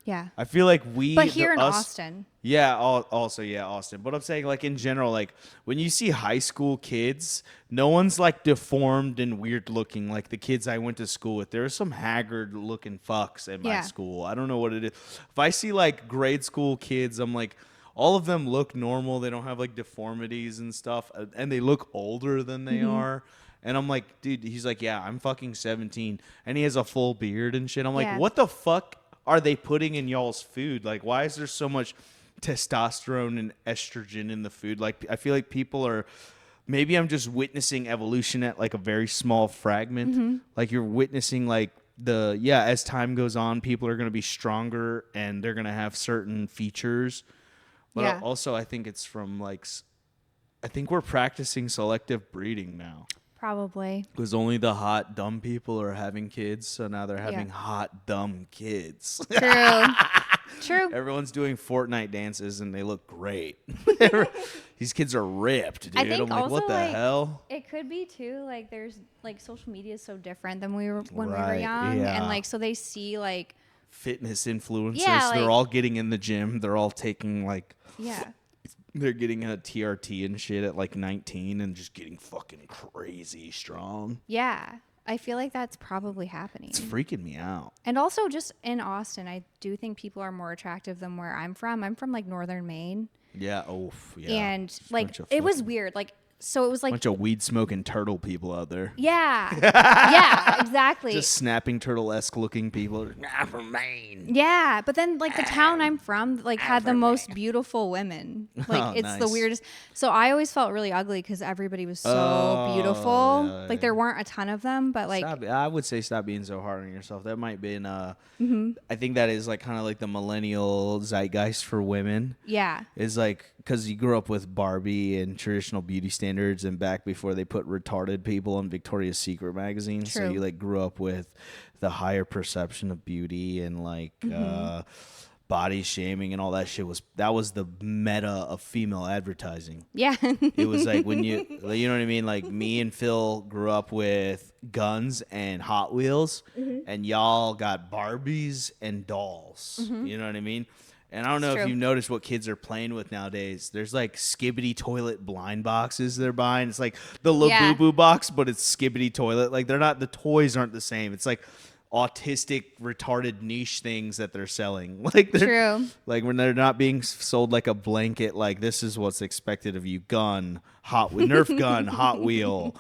Yeah. I feel like But here in Austin. Yeah, also, yeah, Austin. But I'm saying, like, in general, like, when you see high school kids, no one's, like, deformed and weird looking like the kids I went to school with. There are some haggard looking fucks at my Yeah. school. I don't know what it is. If I see, like, grade school kids, I'm like, all of them look normal. They don't have, like, deformities and stuff. And they look older than they are. And I'm like, dude, he's like, yeah, I'm fucking 17. And he has a full beard and shit. I'm like, Yeah. what the fuck are they putting in y'all's food? Like, why is there so much testosterone and estrogen in the food? Like, I feel like people are, maybe I'm just witnessing evolution at like a very small fragment. Like you're witnessing like as time goes on, people are going to be stronger and they're going to have certain features. But Yeah. also I think it's from like, I think we're practicing selective breeding now. Probably. Because only the hot, dumb people are having kids, so now they're having Yeah. hot, dumb kids. True. True. Everyone's doing Fortnite dances, and they look great. These kids are ripped, dude. I think I'm like, what also, the like, hell? It could be too, like there's like social media is so different than when we were Right, young. yeah. And like so they see like Fitness influencers, Yeah, they're like- all getting in the gym. They're all taking, like, yeah. they're getting a TRT and shit at, like, 19 and just getting fucking crazy strong. Yeah. I feel like that's probably happening. It's freaking me out. And also just in Austin, I do think people are more attractive than where I'm from. I'm from like northern Maine. Yeah. Oh, yeah. And like it was weird. Like so it was like bunch of weed smoking turtle people out there. Yeah. Yeah, exactly. Just snapping turtle-esque looking people. I'm from Maine. Yeah, but then like the town I'm from like had the most beautiful women. Like it's the nice. weirdest. So I always felt really ugly because everybody was so beautiful. Yeah, like there weren't a ton of them, but like I would say stop being so hard on yourself. That might be I think that is like kind of like the millennial zeitgeist for women. yeah. Is like because you grew up with Barbie and traditional beauty standards, and back before they put retarded people in Victoria's Secret magazine, so True. you like grew up with the higher perception of beauty and like body shaming and all that shit. That was the meta of female advertising. Yeah. It was like when you know what I mean? Like me and Phil grew up with guns and Hot Wheels, and y'all got Barbies and dolls. You know what I mean? And I don't know It's if true. you noticed what kids are playing with nowadays. There's like Skibbity toilet blind boxes they're buying. It's like the Labubu box, but it's Skibbity toilet. Like the toys aren't the same. It's like autistic, retarded niche things that they're selling. Like they're True. like when they're not being sold like a blanket. Like this is what's expected of you. Gun, Nerf gun, Hot Wheel,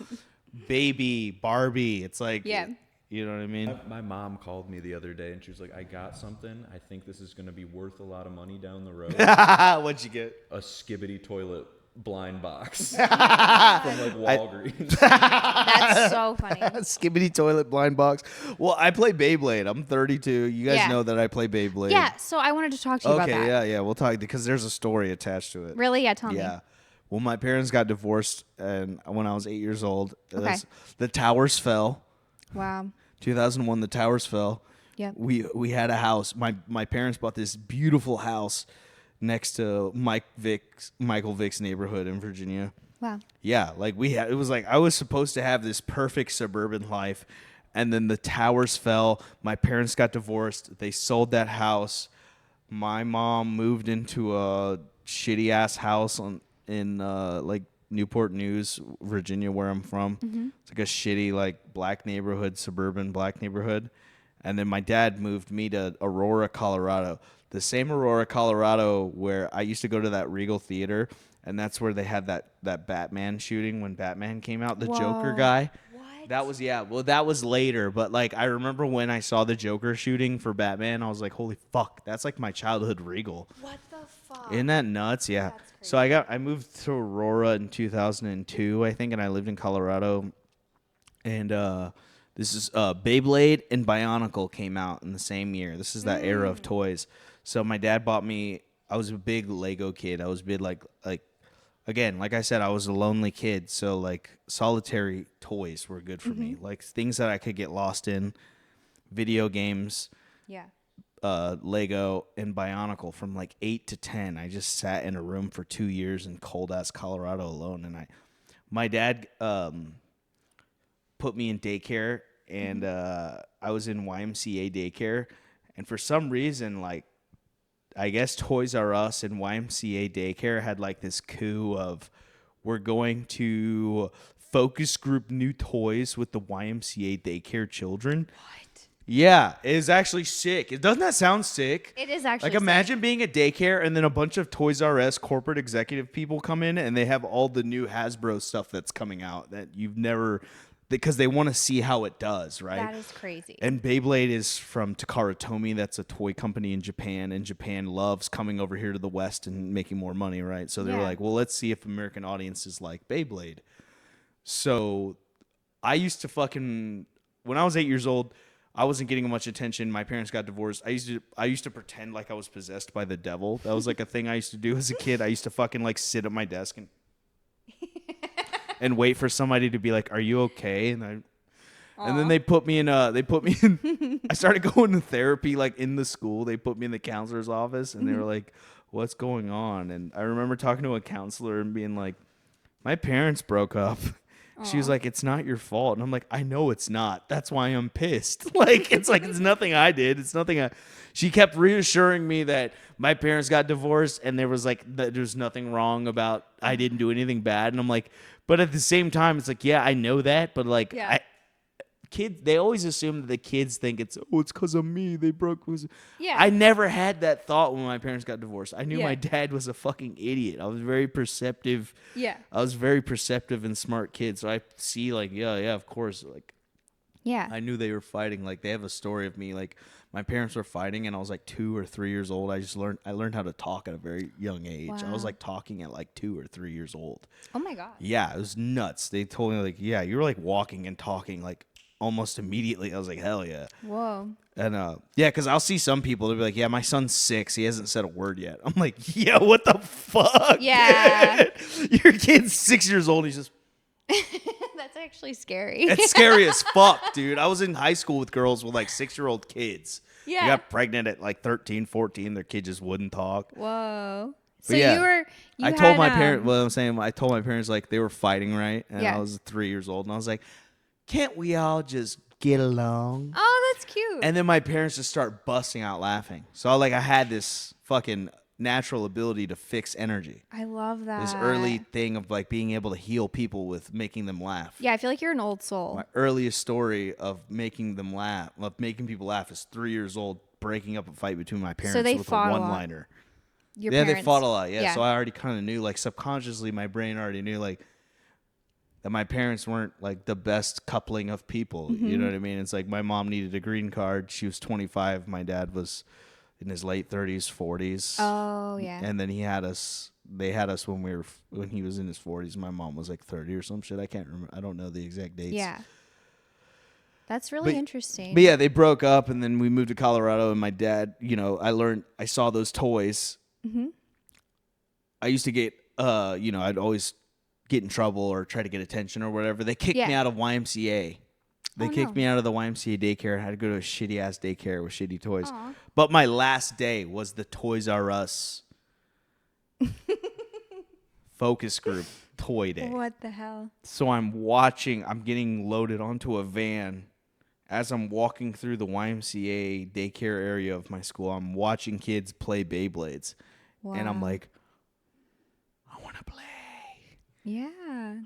baby, Barbie. It's like Yeah. You know what I mean? My mom called me the other day and she was like, I got something. I think this is going to be worth a lot of money down the road. What'd you get? A Skibbity toilet blind box from like Walgreens. That's so funny. Skibbity toilet blind box. Well, I play Beyblade. I'm 32. You guys Yeah. know that I play Beyblade. Yeah, so I wanted to talk to you about that. Okay, yeah. We'll talk because there's a story attached to it. Really? Yeah, tell me. Yeah. Well, my parents got divorced and when I was 8 years old. Okay. The towers fell. Wow. 2001, the towers fell. Yep. We had a house. My parents bought this beautiful house next to Michael Vick's neighborhood in Virginia. Wow. Yeah, like it was like I was supposed to have this perfect suburban life, and then the towers fell. My parents got divorced. They sold that house. My mom moved into a shitty ass house in like Newport News, Virginia, where I'm from. It's like a shitty like black neighborhood, suburban black neighborhood. And then my dad moved me to Aurora, Colorado. The same Aurora, Colorado where I used to go to that Regal Theater, and that's where they had that Batman shooting when Batman came out, the Joker Whoa. guy. What? That was that was later, but like I remember when I saw the Joker shooting for Batman, I was like, holy fuck, that's like my childhood Regal. What the fuck? Isn't that nuts? Yeah. That's So I moved to Aurora in 2002, I think, and I lived in Colorado. And this is Beyblade and Bionicle came out in the same year. This is that era of toys. So my dad bought me. I was a big Lego kid. I was big like again, like I said, I was a lonely kid. So like solitary toys were good for me, like things that I could get lost in, video games. Yeah. Lego and Bionicle from like 8 to 10. I just sat in a room for 2 years in cold ass Colorado alone, and my dad put me in daycare, and I was in YMCA daycare, and for some reason, like I guess Toys R Us and YMCA daycare had like this coup of we're going to focus group new toys with the YMCA daycare children. What? Yeah, it is actually sick. Doesn't that sound sick? It is actually Like imagine being a daycare and then a bunch of Toys R Us corporate executive people come in and they have all the new Hasbro stuff that's coming out that you've never, because they want to see how it does, right? That is crazy. And Beyblade is from Takara Tomy. That's a toy company in Japan, and Japan loves coming over here to the West and making more money, right? So they were Yeah. like, well, let's see if American audiences like Beyblade. So I used to when I was 8 years old, I wasn't getting much attention. My parents got divorced. I used to pretend like I was possessed by the devil. That was like a thing I used to do as a kid. I used to fucking like sit at my desk and wait for somebody to be like, "Are you okay?" And then they put me in. I started going to therapy like in the school. They put me in the counselor's office, and they were like, "What's going on?" And I remember talking to a counselor and being like, "My parents broke up." She was like, "It's not your fault." And I'm like, "I know it's not. That's why I'm pissed." Like, it's nothing I did. It's nothing She kept reassuring me that my parents got divorced and there was like, there's nothing wrong about, I didn't do anything bad. And I'm like, but at the same time, it's like, yeah, I know that. But like, Yeah. kids, they always assume that the kids think it's because of me. They broke. Yeah. I never had that thought when my parents got divorced. I knew Yeah. my dad was a fucking idiot. I was very perceptive. Yeah. I was very perceptive and smart kid. So I see like, yeah, of course. Like, Yeah. I knew they were fighting. Like, they have a story of me. Like, my parents were fighting, and I was like 2 or 3 years old. I learned how to talk at a very young age. I was Wow. like talking at like 2 or 3 years old. Oh my God. Yeah, it was nuts. They told me like, yeah, you were like walking and talking like almost immediately. I was like, hell yeah. Whoa. And yeah, because I'll see some people, they'll be like, yeah, my son's 6. He hasn't said a word yet. I'm like, yeah, what the fuck? Yeah. Your kid's 6 years old. He's just. That's actually scary. It's scary as fuck, dude. I was in high school with girls with like 6-year-old kids. Yeah. They got pregnant at like 13, 14. Their kid just wouldn't talk. Whoa. But So yeah, you I had, told my parents, well, I'm saying, I told my parents like they were fighting, right? And Yeah. I was 3 years old, and I was like, can't we all just get along? Oh, that's cute. And then my parents just start busting out laughing. So I had this fucking natural ability to fix energy. I love that. This early thing of like being able to heal people with making them laugh. Yeah, I feel like you're an old soul. My earliest story of making them laugh, of making people laugh, is 3 years old, breaking up a fight between my parents they with a fought a lot. one-liner. Your Yeah, parents. they fought a lot. Yeah, so I already kind of knew, like subconsciously, my brain already knew like that my parents weren't like the best coupling of people. Mm-hmm. You know what I mean? It's like my mom needed a green card. She was 25. My dad was in his late 30s, 40s. Oh, yeah. And then they had us when he was in his 40s. My mom was like 30 or some shit. I can't remember. I don't know the exact dates. Yeah. That's really interesting. But yeah, they broke up, and then we moved to Colorado, and my dad, I saw those toys. Mm-hmm. I used to get, I'd always get in trouble or try to get attention or whatever. They kicked me out of YMCA. They kicked me out of the YMCA daycare and had to go to a shitty ass daycare with shitty toys. Aw. But my last day was the Toys R Us focus group toy day. What the hell? So I'm getting loaded onto a van as I'm walking through the YMCA daycare area of my school. I'm watching kids play Beyblades. Wow. And I'm like, I want to play. Yeah.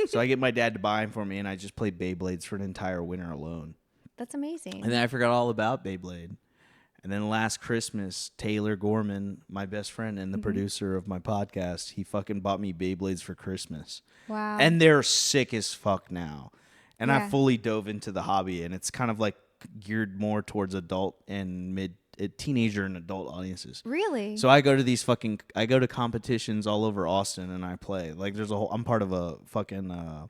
So I get my dad to buy them for me, and I just play Beyblades for an entire winter alone. That's amazing. And then I forgot all about Beyblade. And then last Christmas, Taylor Gorman, my best friend and the producer of my podcast, he fucking bought me Beyblades for Christmas. Wow. And they're sick as fuck now. And I Yeah. fully dove into the hobby, and it's kind of like geared more towards adult and teenager and adult audiences. Really? So I go to competitions all over Austin, and I play. Like I'm part of a fucking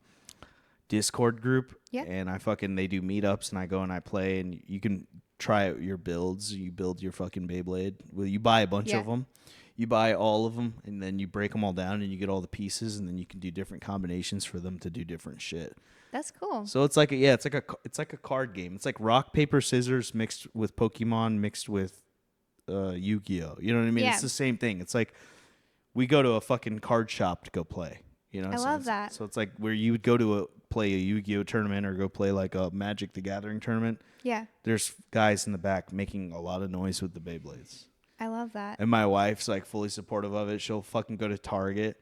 Discord group. Yeah. And they do meetups, and I go and I play, and you can try out your builds. You build your fucking Beyblade. Well, you buy a bunch of them. You buy all of them, and then you break them all down, and you get all the pieces, and then you can do different combinations for them to do different shit. That's cool. So it's like it's like a card game. It's like rock, paper, scissors mixed with Pokemon mixed with Yu-Gi-Oh. You know what I mean? Yeah. It's the same thing. It's like we go to a fucking card shop to go play. You know? I love that. So it's like where you would go to play a Yu-Gi-Oh tournament or go play like a Magic the Gathering tournament. Yeah. There's guys in the back making a lot of noise with the Beyblades. I love that. And my wife's like fully supportive of it. She'll fucking go to Target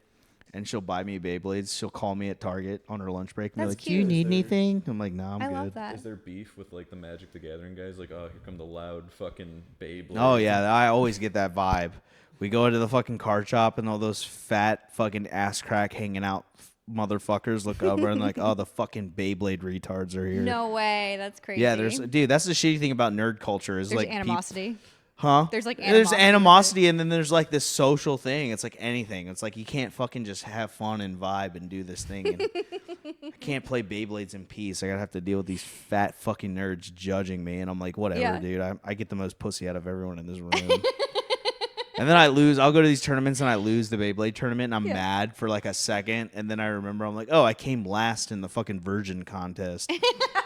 and she'll buy me Beyblades. She'll call me at Target on her lunch break and be That's like, "Do you cute. need anything?" I'm like, "No, I'm I good." love that. Is there beef with like the Magic the Gathering guys? Like, oh, here come the loud fucking Beyblade. Oh yeah, I always get that vibe. We go into the fucking card shop and all those fat fucking ass crack hanging out motherfuckers look over and like, oh, the fucking Beyblade retards are here. No way. That's crazy. Yeah, that's the shitty thing about nerd culture is There's like animosity. Huh? There's there's animosity, and then there's like this social thing. It's like anything. It's like you can't fucking just have fun and vibe and do this thing. And I can't play Beyblades in peace. I gotta have to deal with these fat fucking nerds judging me, and I'm like, whatever, Yeah. dude. I get the most pussy out of everyone in this room. And then I lose. I'll go to these tournaments and I lose the Beyblade tournament, and I'm mad for like a second, and then I remember I'm like, oh, I came last in the fucking Virgin contest.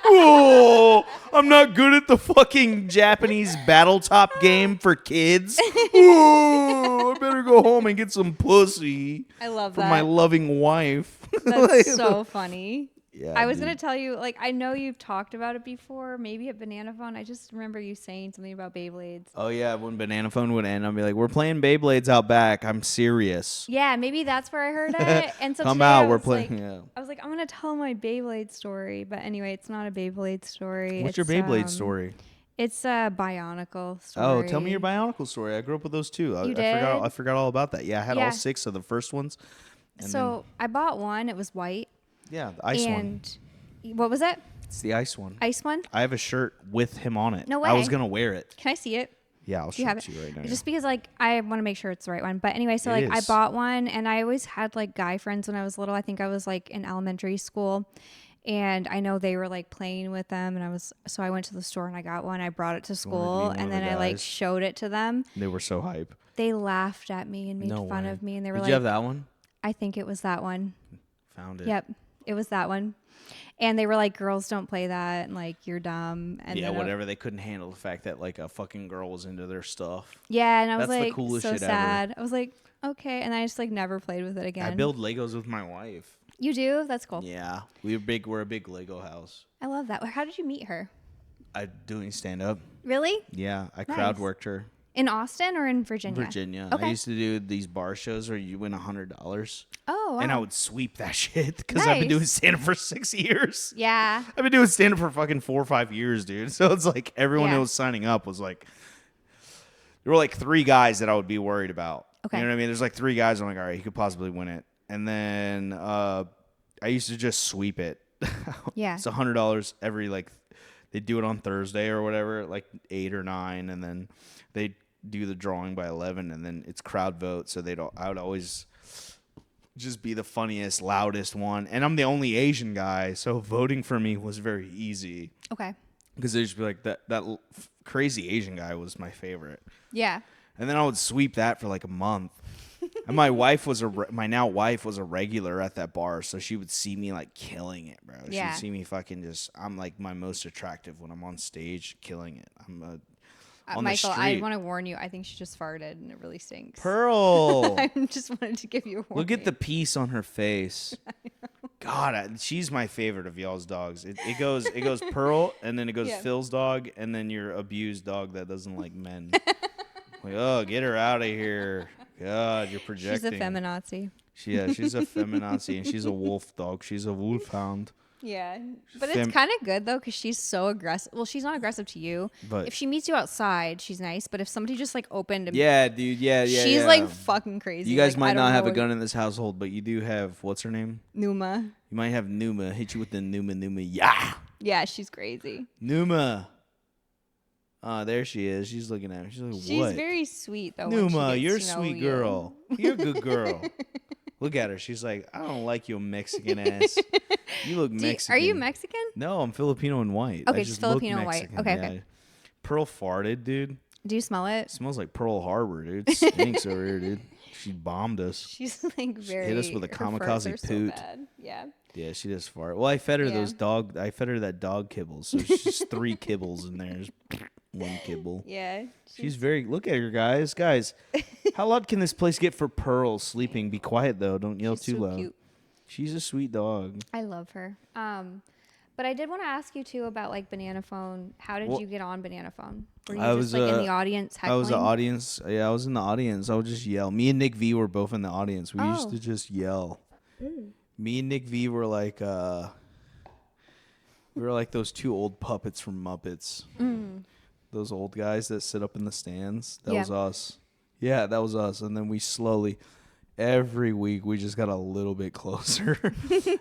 Oh, I'm not good at the fucking Japanese Battletop game for kids. Oh, I better go home and get some pussy I love from that. my loving wife. That's so funny. Yeah, I was dude. going to tell you, like, I know you've talked about it before, maybe at Banana Phone. I just remember you saying something about Beyblades. Oh, yeah, when Banana Phone would end, I'd be like, we're playing Beyblades out back. I'm serious. Yeah, maybe that's where I heard it. And so Come today out, I we're was playing. like, Yeah. I was like, I'm going to tell my Beyblade story. But anyway, it's not a Beyblade story. What's your Beyblade story? It's a Bionicle story. Oh, tell me your Bionicle story. I grew up with those too. You did? I forgot all about that. Yeah, I had Yeah. all 6 of the first ones. And So I bought one. It was white. yeah, the ice one. And what was it? It's the ice one. Ice one? I have a shirt with him on it. No I was way. gonna wear it. Can I see it? Yeah, I'll Do you show have it it? to you right now. Just because, like, I want to make sure it's the right one. But anyway, so, It like, I is. bought one, and I always had, like, guy friends when I was little. I think I was, like, in elementary school. And I know they were, like, playing with them. And so I went to the store, and I got one. I brought it to wanted to be school. one And of the then I, like, guys. showed it to them. They were so hype. They laughed at me and made No fun way. of me. And they were Did like, you have that one? I think it was that one. Found it. Yep. It was that one. And they were like, girls don't play that. And, like, you're dumb. And Yeah, then whatever. They couldn't handle the fact that like a fucking girl was into their stuff. Yeah. And I was That's the like, coolest so shit ever. sad. I was like, okay. And I just, like, never played with it again. I build Legos with my wife. You do? That's cool. Yeah, we're a big Lego house. I love that. How did you meet her? I doing stand up. Really? Yeah, I Nice. crowd worked her. In Austin or in Virginia? Virginia. Okay. I used to do these bar shows where you win $100. Oh, wow. And I would sweep that shit because I've been Nice. doing stand up for 6 years. Yeah. I've been doing stand up for fucking 4 or 5 years, dude. So it's like everyone Yeah. who was signing up was like, there were like 3 guys that I would be worried about. Okay. You know what I mean? There's like 3 guys. I'm like, all right, he could possibly win it. And then I used to just sweep it. Yeah. It's $100 every like, they do it on Thursday or whatever, like 8 or 9, and then they do the drawing by 11, and then it's crowd vote. So I would always just be the funniest, loudest one, and I'm the only Asian guy, so voting for me was very easy Okay. because they just be like that crazy Asian guy was my favorite, Yeah. and then I would sweep that for like a month. And my wife was my now wife was a regular at that bar, so she would see me like killing it, bro. Yeah. She'd see me fucking I'm like my most attractive when I'm on stage, killing it. I'm on Michael, the I street. want to warn you. I think she just farted and it really stinks. Pearl. I just wanted to give you a warning. Look at the piece on her face. God, she's my favorite of y'all's dogs. It goes Pearl, and then it goes Yeah. Phil's dog, and then your abused dog that doesn't like men. Like, oh, get her out of here. God, you're projecting. She's a feminazi. She's a feminazi, and she's a wolf dog. She's a wolfhound. Yeah. But it's kind of good, though, because she's so aggressive. Well, she's not aggressive to you. But If she meets you outside, she's nice. But if somebody just, like, opened and yeah, dude, yeah. she's, like, fucking crazy. You guys Like, might I don't not have know a gun in this household, but you do have, what's her name? Numa. You might have Numa. Hit you with the Numa. Yeah. Yeah, she's crazy. Numa. There she is. She's looking at me. She's like, She's what? very sweet, though. when she Numa, gets you're a to know sweet you. girl. You're a good girl. Look at her. She's like, I don't like your Mexican ass. You look Mexican. Are you Mexican? No, I'm Filipino and white. Okay, I just look Filipino and white. Mexican, Okay, yeah. okay. Pearl farted, dude. Do you smell it? It smells like Pearl Harbor, dude. It stinks over here, dude. She bombed us. She's like very. hit us with a her farts kamikaze are so poot. bad. Yeah. Yeah, she does fart. Well, I fed her Yeah. I fed her that dog kibbles. So she's just 3 kibbles in there. Just one kibble. Yeah. She's very. Look at her, guys. Guys, how loud can this place get for Pearl sleeping? Be quiet though. Don't yell She's too so loud. cute. She's a sweet dog. I love her. But I did want to ask you too about like Banana Phone. How did Well, you get on Banana Phone? Were you I just was, like in the audience heckling? I was the audience. Yeah, I was in the audience. I would just yell. Me and Nick V were both in the audience. We used Oh. to just yell. Me and Nick V were like we were like those 2 old puppets from Muppets. Those old guys that sit up in the stands. That Yeah. was us. Yeah, that was us. And then we slowly, every week, we just got a little bit closer.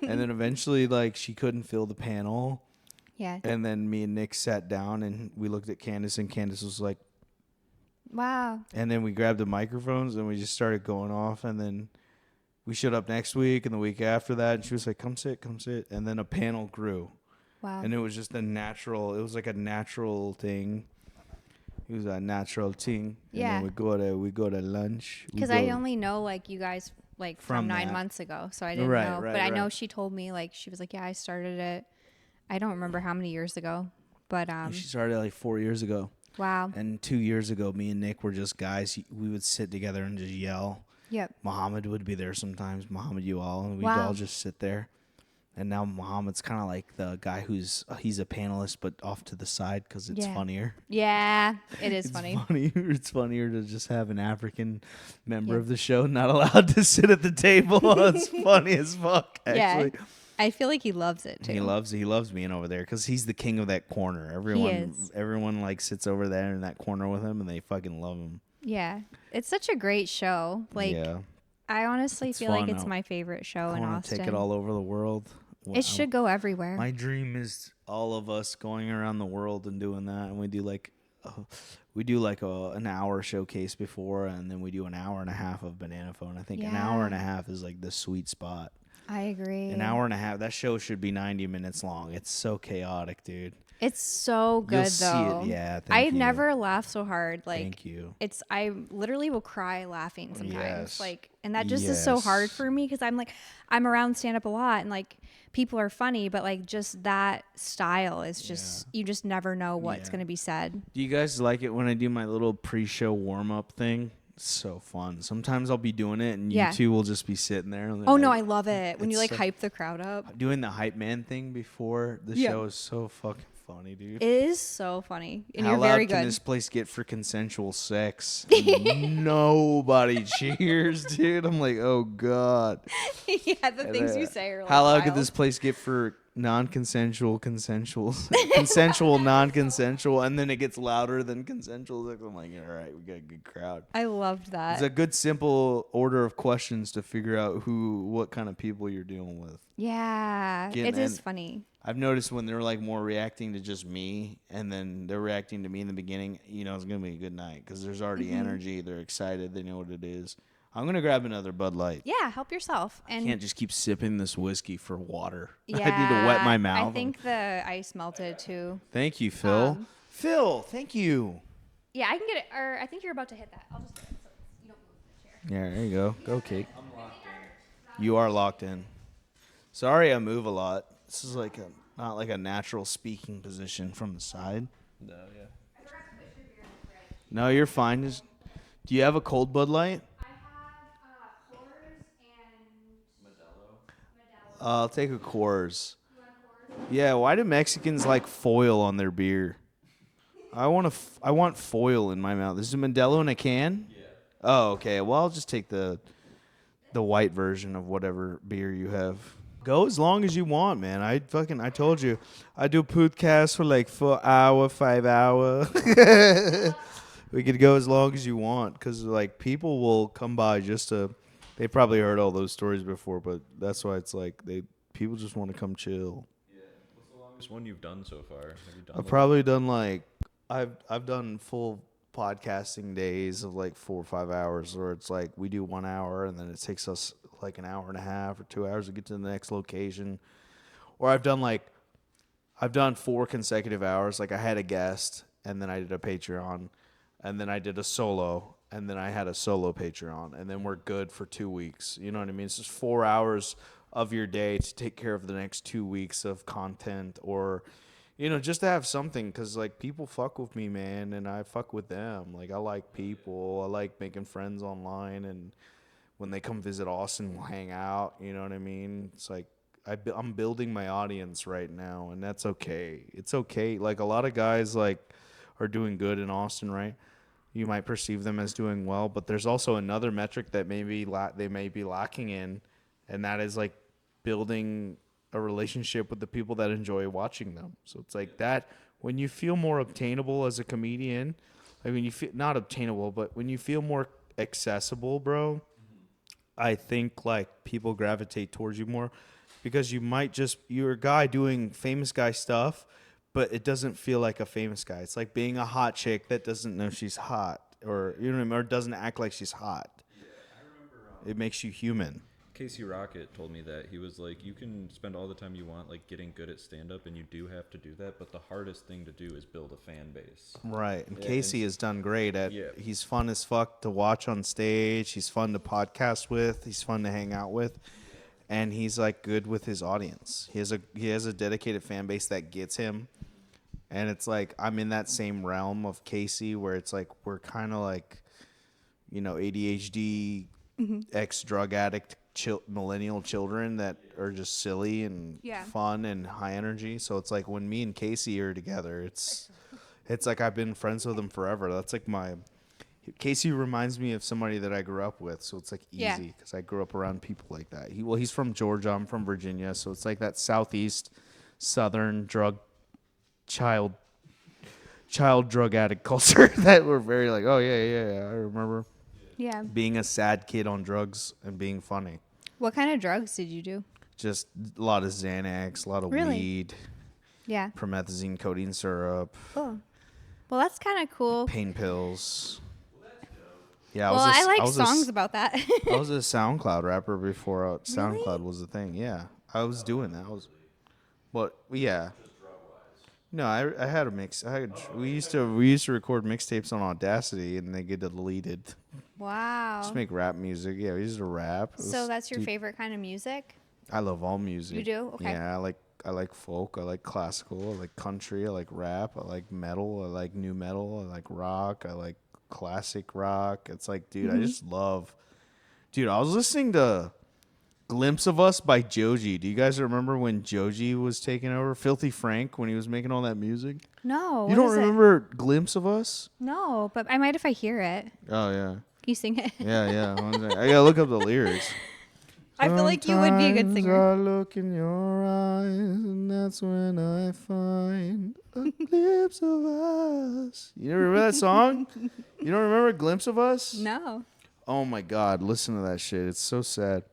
And then eventually, like, she couldn't fill the panel. Yeah. And then me and Nick sat down and we looked at Candace, and Candace was like, Wow. and then we grabbed the microphones and we just started going off. And then we showed up next week and the week after that. And she was like, come sit. And then a panel grew. Wow. And it was just it was like a natural thing. It was a natural thing. Yeah. And then we go to lunch. Because I only know like you guys like from From 9 that. months ago, so I didn't Right, know. right, But I know right. she told me like she was like, yeah, I started it. I don't remember how many years ago, but She started like 4 years ago. wow. And 2 years ago, me and Nick were just guys. We would sit together and just yell. Yep. Muhammad would be there sometimes. Muhammad, you all. And we'd Wow. all just sit there. And now Muhammad's kind of like the guy he's a panelist, but off to the side because it's funnier. Yeah, it is It's funny. It's funnier to just have an African member of the show not allowed to sit at the table. It's funny as fuck, actually. Yeah. I feel like he loves it too. He loves being over there because he's the king of that corner. Everyone like sits over there in that corner with him, and they fucking love him. Yeah, it's such a great show. Like, I honestly feel like it's my favorite show in Austin. I want to take it all over the world. It should go everywhere. My dream is all of us going around the world and doing that, and we do like an hour showcase before, and then we do an hour and a half of Banana Phone. I think an hour and a half is like the sweet spot. I agree. An hour and a half. That show should be 90 minutes long. It's so chaotic, dude. It's so good, You'll though. See it. Yeah, I never laugh so hard. Like, thank you. I literally will cry laughing sometimes. Yes. Like, and that just is so hard for me because I'm around stand up a lot, and like people are funny, but like just that style is just you just never know what's gonna be said. Do you guys like it when I do my little pre-show warm-up thing? It's so fun. Sometimes I'll be doing it, and you two will just be sitting there. And no, I love it when you like hype the crowd up. Doing the hype man thing before the show is so fucking funny, dude. It is so funny, and How you're very loud good. can this place get for consensual sex? Nobody cheers, dude. I'm like, oh god. Yeah, the things you say are like, how loud wild. could this place get for non-consensual, consensual, non-consensual, and then it gets louder than consensual. I'm like, all right, we got a good crowd. I loved that. It's a good, simple order of questions to figure out what kind of people you're dealing with. Yeah, it is funny. I've noticed when they're like more reacting to just me, and then they're reacting to me in the beginning, it's gonna be a good night because there's already energy. They're excited. They know what it is. I'm gonna grab another Bud Light. Yeah, help yourself. And I can't just keep sipping this whiskey for water. Yeah, I need to wet my mouth. I think the ice melted too. Thank you, Phil. Phil, thank you. Yeah, I can get it. Or I think you're about to hit that. I'll just get it so you don't move the chair. Yeah, there you go. Go, Kait. I'm locked in. You are locked in. Sorry, I move a lot. This is like not like a natural speaking position from the side. No, yeah. No, you're fine. Do you have a cold Bud Light? I have Coors and Modelo. I'll take a Coors. Yeah, why do Mexicans like foil on their beer? I want foil in my mouth. This is a Modelo in a can? Yeah. Oh, okay. Well, I'll just take the white version of whatever beer you have. Go as long as you want, man. I told you. I do podcast for like 4 hour, 5 hour. We could go as long as you want because like people will come by just to. They probably heard all those stories before, but that's why it's like people just want to come chill. Yeah. What's the longest one you've done so far? Have you done? I've probably done like I've done full podcasting days of like 4 or 5 hours, where it's like we do 1 hour and then it takes us like an hour and a half or 2 hours to get to the next location. Or I've done 4 consecutive hours. Like I had a guest and then I did a Patreon and then I did a solo and then I had a solo Patreon and then we're good for 2 weeks. You know what I mean? It's just 4 hours of your day to take care of the next 2 weeks of content, or just to have something, because like people fuck with me, man, and I fuck with them. Like I like people. I like making friends online, and when they come visit Austin, we'll hang out. You know what I mean? It's like I'm building my audience right now, and that's okay. It's okay. Like a lot of guys like are doing good in Austin, right? You might perceive them as doing well, but there's also another metric that maybe they may be lacking in, and that is like building a relationship with the people that enjoy watching them. So it's like that when you feel more obtainable as a comedian, like when you feel not obtainable, but when you feel more accessible, bro, I think like people gravitate towards you more because you're a guy doing famous guy stuff, but it doesn't feel like a famous guy. It's like being a hot chick that doesn't know she's hot, or you know what I mean, or doesn't act like she's hot. Yeah, I remember. It makes you human. Casey Rocket told me that. He was like, you can spend all the time you want like getting good at stand-up, and you do have to do that, but the hardest thing to do is build a fan base. Right, and Casey has done great at. Yeah. He's fun as fuck to watch on stage. He's fun to podcast with. He's fun to hang out with, and he's like good with his audience. He has a dedicated fan base that gets him, and it's like I'm in that same realm of Casey where it's like we're kind of like, ADHD ex drug addict millennial children that are just silly and fun and high energy. So it's like when me and Casey are together, it's like I've been friends with him forever. That's like Casey reminds me of somebody that I grew up with, so it's like easy because I grew up around people like that. He's from Georgia, I'm from Virginia, so it's like that southeast, southern child drug addict culture that we're very like, oh yeah, I remember. Yeah. Being a sad kid on drugs and being funny. What kind of drugs did you do? Just a lot of Xanax, a lot of weed. Yeah. Promethazine, codeine syrup. Oh. Well, that's kind of cool. Pain pills. Yeah, well, I like songs about that. I was a SoundCloud rapper before SoundCloud was a thing. Yeah, I was doing that. Yeah. No, I had a mix. We used to record mixtapes on Audacity, and they get deleted. Wow. Just make rap music. Yeah, we used to rap. So that's your favorite kind of music? I love all music. You do? Okay. Yeah, I like folk. I like classical. I like country. I like rap. I like metal. I like new metal. I like rock. I like classic rock. It's like, dude, I just love. Dude, I was listening to Glimpse of Us by Joji. Do you guys remember when Joji was taking over? Filthy Frank, when he was making all that music? No. You don't remember Glimpse of Us? No, but I might if I hear it. Oh, yeah. Can you sing it? Yeah. I gotta look up the lyrics. I feel like you would be a good singer. I look in your eyes, and that's when I find a glimpse of us. You remember that song? You don't remember Glimpse of Us? No. Oh my God, listen to that shit. It's so sad.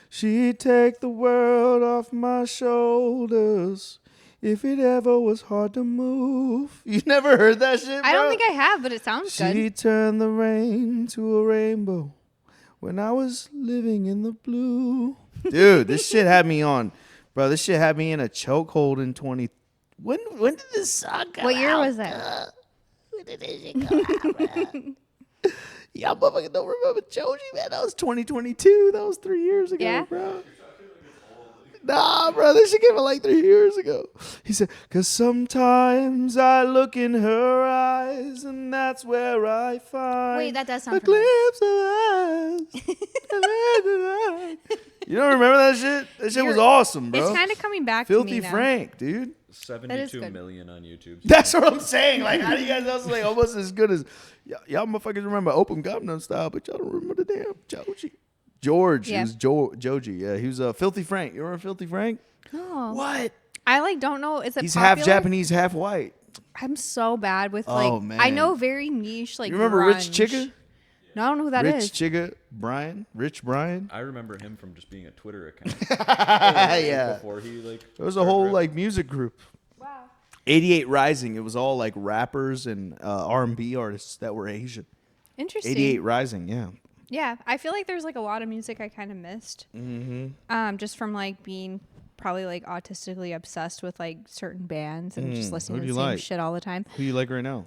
She'd take the world off my shoulders if it ever was hard to move. You never heard that shit, bro? I don't think I have, but it sounds good. She turned the rain to a rainbow when I was living in the blue. Dude, this shit had me on. Bro, this shit had me in a chokehold in 20... When did this song come out? What year was it? When did this shit come out, bro? Y'all motherfuckers don't remember Joji, man. That was 2022. That was 3 years ago, bro. Nah, bro, this shit came out like 3 years ago. He said, 'cause sometimes I look in her eyes, and that's where I find Wait, that does sound a glimpse of us. You don't remember that shit? That shit was awesome, bro. It's kind of coming back Filthy to me now. Frank, dude. 72 million on YouTube. That's what I'm saying. Like, how do you guys else like almost as good as y'all motherfuckers remember Open Gangnam Style, but y'all don't remember the damn Joji. George, he was Joji. Yeah, he was Filthy Frank. You remember Filthy Frank? No. What? I don't know. Is it He's popular? half Japanese, half white. I'm so bad with man. I know very niche You remember grunge. Rich Chigga? No, I don't know who that is. Rich Chigga, Rich Brian. I remember him from just being a Twitter account. Yeah. Before he It was a whole music group. Wow. 88 Rising. It was all like rappers and R&B artists that were Asian. Interesting. 88 Rising, yeah. Yeah, I feel like there's a lot of music I kind of missed. Mm-hmm. Just from being probably autistically obsessed with certain bands and just listening to the same shit all the time. Who you like right now?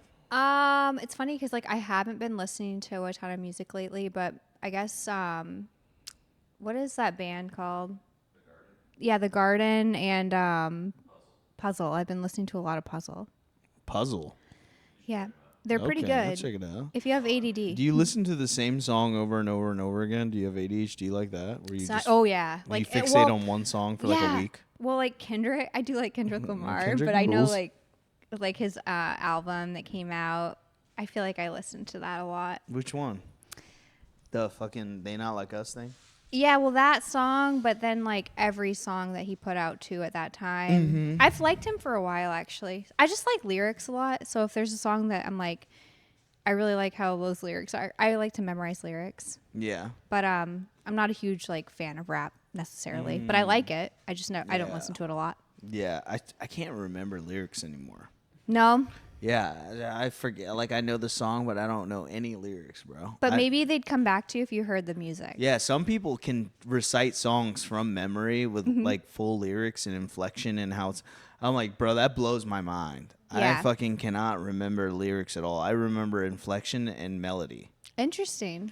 It's funny because I haven't been listening to a ton of music lately, but I guess what is that band called? The Garden. Yeah, The Garden and Puzzle. I've been listening to a lot of Puzzle. Puzzle. Yeah. They're pretty good. I'll check it out. If you have ADD. Do you listen to the same song over and over and over again? Do you have ADHD like that? Where you yeah. You fixate on one song for a week? Well, Kendrick, I do like Kendrick Lamar, Kendrick but I know rules. like his album that came out, I feel like I listened to that a lot. Which one? The fucking They Not Like Us thing? Yeah, well, that song, but then every song that he put out too at that time. Mm-hmm. I've liked him for a while, actually. I just like lyrics a lot. So if there's a song that I'm I really like how those lyrics are. I like to memorize lyrics. Yeah. But I'm not a huge fan of rap necessarily, but I like it. I just know I don't listen to it a lot. Yeah, I can't remember lyrics anymore. No. Yeah, I forget. I know the song, but I don't know any lyrics, bro. But maybe they'd come back to you if you heard the music. Yeah, some people can recite songs from memory with full lyrics and inflection and how it's. I'm like, bro, that blows my mind. Yeah. I fucking cannot remember lyrics at all. I remember inflection and melody. Interesting.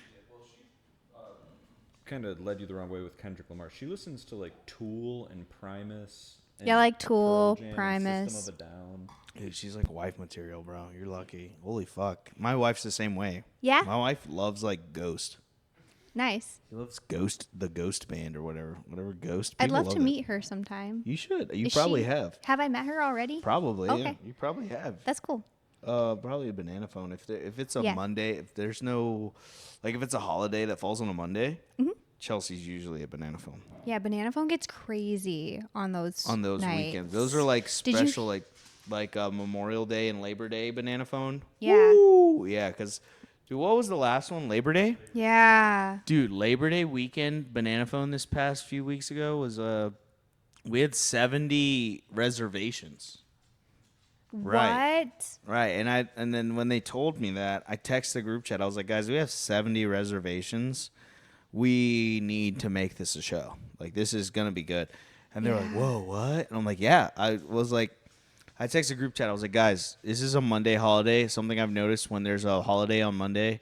kind of led you the wrong way with Kendrick Lamar. She listens to Tool and Primus. And Yeah, like Tool, Pearl Jam and Primus. System of a Down. Dude, she's like wife material, bro. You're lucky. Holy fuck. My wife's the same way. Yeah? My wife loves Ghost. Nice. He loves the Ghost Band or whatever Ghost. I'd People love to meet her sometime. You should. You Is probably she- have. Have I met her already? Probably. Okay. Yeah. You probably have. That's cool. Probably a banana phone. If it's a Yeah. Monday, if there's no, like if it's a holiday that falls on a Monday, Chelsea's usually a banana phone. Yeah, Banana Phone gets crazy on those nights. Weekends. Those are like Did you- special, like Memorial Day and Labor Day banana phone. Yeah. Woo! Yeah, because dude, what was the last one? Labor Day. Yeah. Dude, Labor Day weekend banana phone this past few weeks ago was we had 70 reservations. Right. What? Right, and then when they told me that, I texted the group chat. I was like, guys, we have 70 reservations. We need to make this a show. Like, this is gonna be good. And they're like, whoa, what? And I'm like, yeah. I texted the group chat. I was like, guys, this is a Monday holiday. Something I've noticed when there's a holiday on Monday,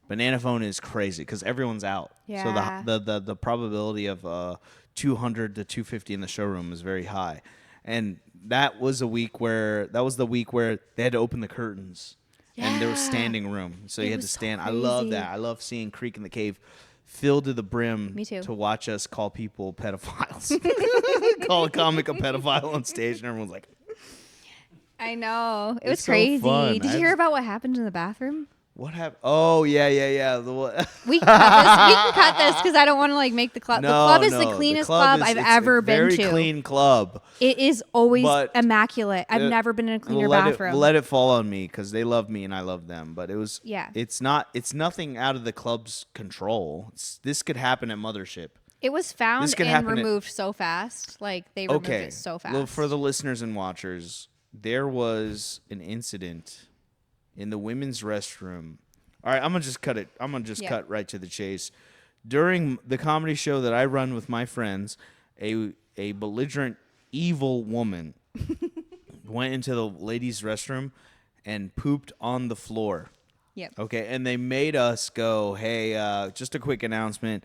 banana phone is crazy because everyone's out. Yeah. So the probability of 200 to 250 in the showroom is very high. And that was the week where they had to open the curtains and there was Yeah. standing room. So you It had to was so stand. I love crazy. that. I love seeing Creek in the Cave filled to the brim. Me too. To watch us call people pedophiles. Call a comic a pedophile on stage and everyone's like, I know. It It's was so crazy. fun. Did you hear about what happened in the bathroom? what happened? Oh, yeah. We can cut this because I don't want to like make the club. No, the club is no, the cleanest club club is- I've it's ever a been to. Very clean club. It is always But immaculate. I've it- never been in a cleaner We'll bathroom. let it fall on me because they love me and I love them. But it was. Yeah. It's nothing out of the club's control. This could happen at Mothership. It was found This could and happen at- removed so fast. Like they removed Okay. it so fast. Well, for the listeners and watchers, there was an incident in the women's restroom. All right, I'm gonna just cut it. I'm gonna just cut right to the chase. During the comedy show that I run with my friends, a belligerent, evil woman went into the ladies' restroom and pooped on the floor. Yep. Okay, and they made us go, hey, just a quick announcement.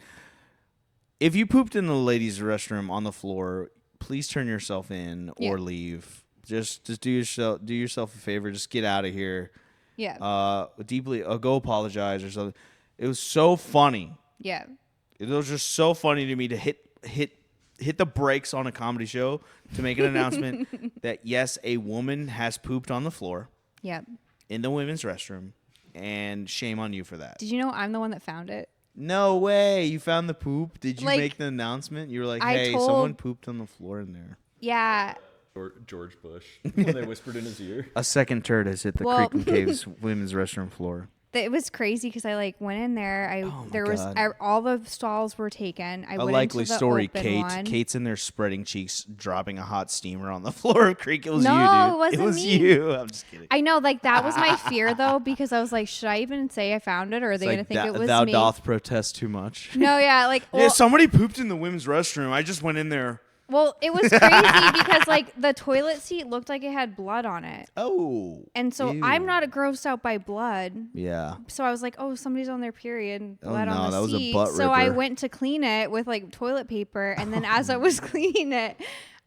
If you pooped in the ladies' restroom on the floor, please turn yourself in or leave. Just do yourself a favor. Just get out of here. Yeah. Deeply go apologize or something. It was so funny. Yeah. It was just so funny to me to hit the brakes on a comedy show to make an announcement that yes, a woman has pooped on the floor Yep. in the women's restroom, and shame on you for that. Did you know I'm the one that found it? No way. You found the poop? Did you Like, make the announcement? You were like, I hey, told- someone pooped on the floor in there. Yeah. Or George Bush when they whispered in his ear. A second turd has hit the Well- Creek and Caves women's restroom floor. It was crazy because I like went in there. There was God. all the stalls were taken. I A went likely into the story, open Kait. one. Kate's in there spreading cheeks, dropping a hot steamer on the floor of Creek. It was No, you, dude. it wasn't was me. you. I'm just kidding. I know, like that was my fear though, because I was like, should I even say I found it, or are they gonna think it was thou me? doth protest too much. No, yeah, like Yeah, well, somebody pooped in the women's restroom. I just went in there. well, it was crazy because like the toilet seat looked like it had blood on it, Oh. and so Ew. I'm not grossed out by blood. Yeah. So I was like, oh, somebody's on their period, blood no, on the that was a seat. butt So I ripper. went to clean it with like toilet paper, and then as I was cleaning it,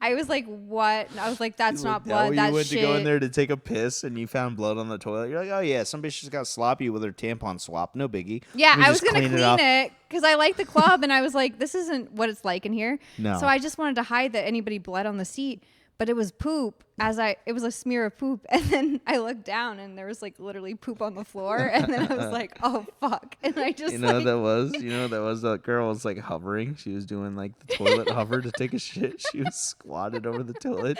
I was like, what? I was like, that's not blood. You That's went shit. to go in there to take a piss and you found blood on the toilet. You're like, oh yeah, somebody just got sloppy with her tampon swap. No biggie. Yeah, Let me I was just gonna clean off. it because I like the club, and I was like, this isn't what it's like in here. No. So I just wanted to hide that anybody bled on the seat, but it was poop. It was a smear of poop, and then I looked down, and there was like literally poop on the floor, and then I was like, oh fuck, and I just You know what that was? You know what that was? That girl was like hovering. She was doing like the toilet hover to take a shit. She was squatted over the toilet,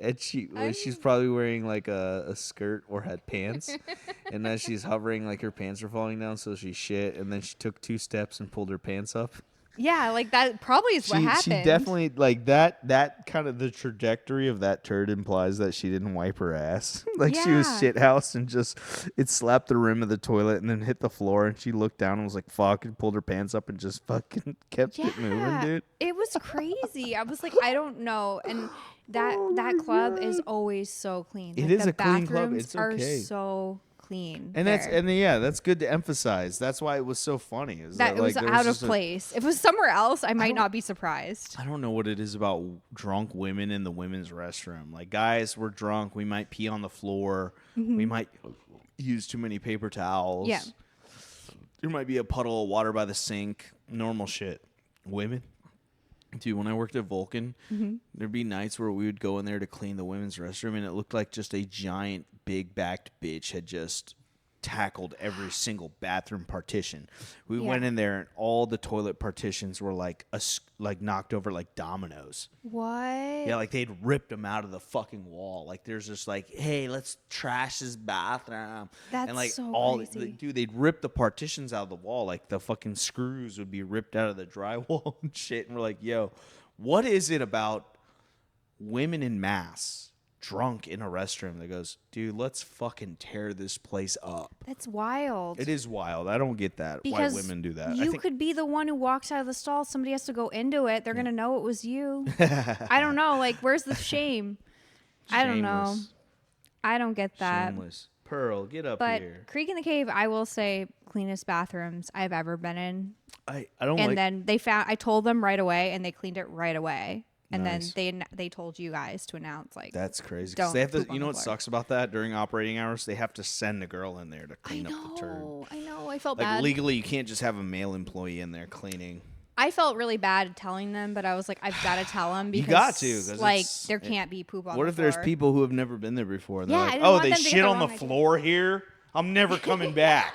and she's probably wearing like a skirt or had pants. And as she's hovering, like her pants are falling down, so she shit. And then she took 2 steps and pulled her pants up. yeah, like that probably is what happened. She definitely like that kind of the trajectory of that turd implies that she didn't wipe her ass. Like she was Yeah. shithoused and just it slapped the rim of the toilet and then hit the floor and she looked down and was like fuck and pulled her pants up and just fucking kept it moving, dude. It was crazy. I was like, I don't know, and that club is always so clean. It Like, is the a clean club. bathrooms It's are okay. so clean. And there. that's good to emphasize. That's why it was so funny. Is that it was like, there out of just a- place. If it was somewhere else, I might not be surprised. I don't know what it is about drunk women in the women's restroom. Like, guys, we're drunk. We might pee on the floor. We might use too many paper towels. Yeah. There might be a puddle of water by the sink. normal shit. Women. Dude, when I worked at Vulcan, there'd be nights where we would go in there to clean the women's restroom, and it looked like just a giant, big-backed bitch had just tackled every single bathroom partition. We went in there, and all the toilet partitions were like knocked over like dominoes. What? Yeah, like they'd ripped them out of the fucking wall. Like there's just like, hey, let's trash this bathroom. That's and like so all, crazy. dude, they'd rip the partitions out of the wall. Like the fucking screws would be ripped out of the drywall and shit. And we're like, yo, what is it about women in mass drunk in a restroom that goes, dude, let's fucking tear this place up? That's wild. It is wild. I don't get that. Because why women do that. You could be the one who walks out of the stall. Somebody has to go into it. They're going to know it was you. I don't know. Like, where's the shame? I don't know. Shameless. I don't get that. Shameless. Pearl, get up But here. Creek in the Cave, I will say, cleanest bathrooms I've ever been in. I don't And like. then I told them right away, and they cleaned it right away. And Nice. then they told you guys to announce, like, That's crazy. 'Cause don't they have to. poop on You know the what floor. sucks about that? During operating hours, they have to send a girl in there to clean up the turd. I know. I felt Like bad. legally, you can't just have a male employee in there cleaning. I felt really bad telling them, but I was like, I've got to tell them You because, got to, 'cause like, it's- there can't be poop on What the if floor. there's people who have never been there before? And Yeah, they're I like, didn't oh, want they them to get shit the on the wrong idea. floor here? I'm never coming back.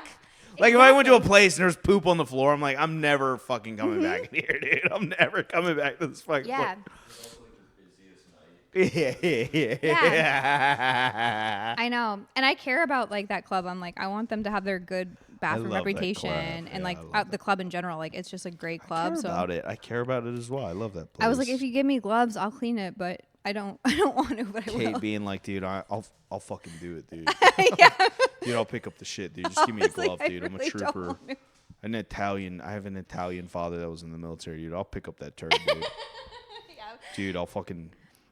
Like, if I went to a place and there's poop on the floor, I'm like, I'm never fucking coming back in here, dude. I'm never coming back to this fucking Yeah. place. Yeah. I know. And I care about, like, that club. I'm like, I want them to have their good bathroom love that reputation. club. And, Yeah, like, I love the club in general. Like, it's just a great club. I care So about it. I care about it as well. I love that place. I was like, if you give me gloves, I'll clean it. But I don't want to, but I Kate will. being like, dude, I'll fucking do it, dude. Yeah. Dude, I'll pick up the shit, dude. Just give me a I was like, glove, I dude. I'm a really don't trooper. want to. I have an Italian father that was in the military, dude. I'll pick up that turd, dude. Dude,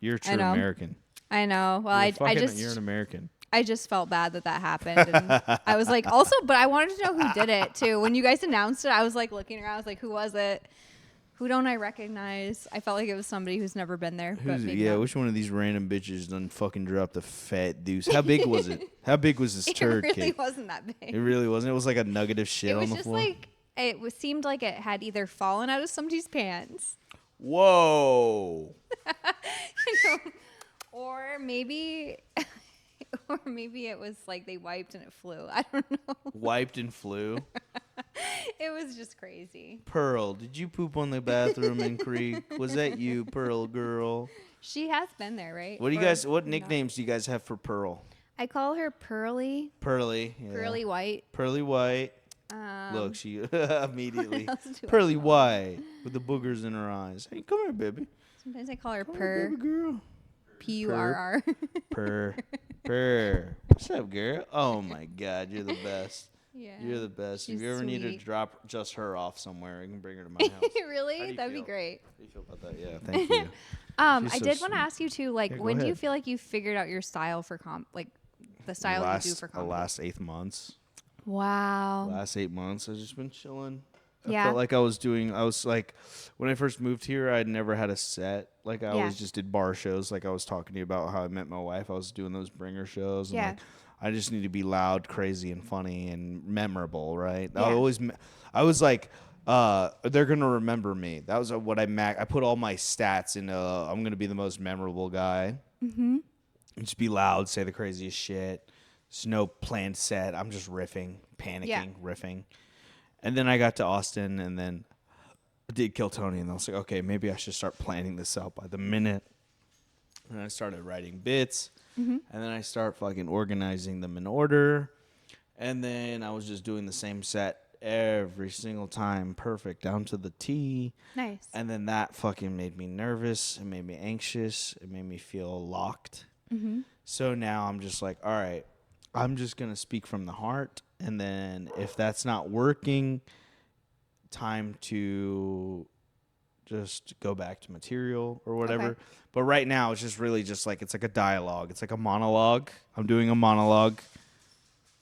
you're a true know. American. I know. Well, You're an American. I just felt bad that happened. And I was like, also, but I wanted to know who did it too. When you guys announced it, I was like looking around. I was like, who was it? Who don't I recognize? I felt like it was somebody who's never been there. But maybe Yeah, not. which one of these random bitches done fucking dropped a fat deuce? How big was it? How big was this It turd, really Kate? wasn't that big. It really wasn't. It was like a nugget of shit It on was the just floor. like seemed like it had either fallen out of somebody's pants, Whoa. or maybe it was like they wiped and it flew. I don't know. Wiped and flew. It was just crazy. Pearl, did you poop on the bathroom in Creek? Was that you, Pearl girl? She has been there, right? What do you Or guys? What not? nicknames do you guys have for Pearl? I call her Pearly. Pearly. Yeah. Pearly White. Pearly White. Um, Look, she immediately. else do I Pearly call White with the boogers in her eyes. Hey, come here, baby. Sometimes I call her Come here, Purr. baby girl. P-U-R-R. Purr. Purr. What's up, girl? Oh my God, you're the best. Yeah. You're the best. She's if you ever need to sweet. drop just her off somewhere, I can bring her to my house. How do Really? you That'd be feel? great. How do you feel about that? Yeah, thank you. She's I so did want to sweet. ask you too, like, Yeah, go when do you ahead. feel like you figured out your style for like the style you do for the comedy? last 8 months. Wow. Last 8 months, I've just been chilling. Yeah. I felt like I was like, when I first moved here, I'd never had a set. Like, I always just did bar shows. Like, I was talking to you about how I met my wife. I was doing those bringer shows. And Yeah. like, I just need to be loud, crazy, and funny and memorable, right? Yeah. I was like, they're going to remember me. That was what I put all my stats in. I'm going to be the most memorable guy. Mm-hmm. Just be loud, say the craziest shit. There's no planned set. I'm just riffing, panicking, riffing. And then I got to Austin, and then I did Kill Tony, and I was like, okay, maybe I should start planning this out by the minute. And I started writing bits, and then I start fucking organizing them in order. And then I was just doing the same set every single time, perfect, down to the T. Nice. And then that fucking made me nervous. It made me anxious. It made me feel locked. So now I'm just like, all right, I'm just going to speak from the heart. And then if that's not working, time to just go back to material or whatever. Okay. But right now it's just really just like, it's like a dialogue. It's like a monologue. I'm doing a monologue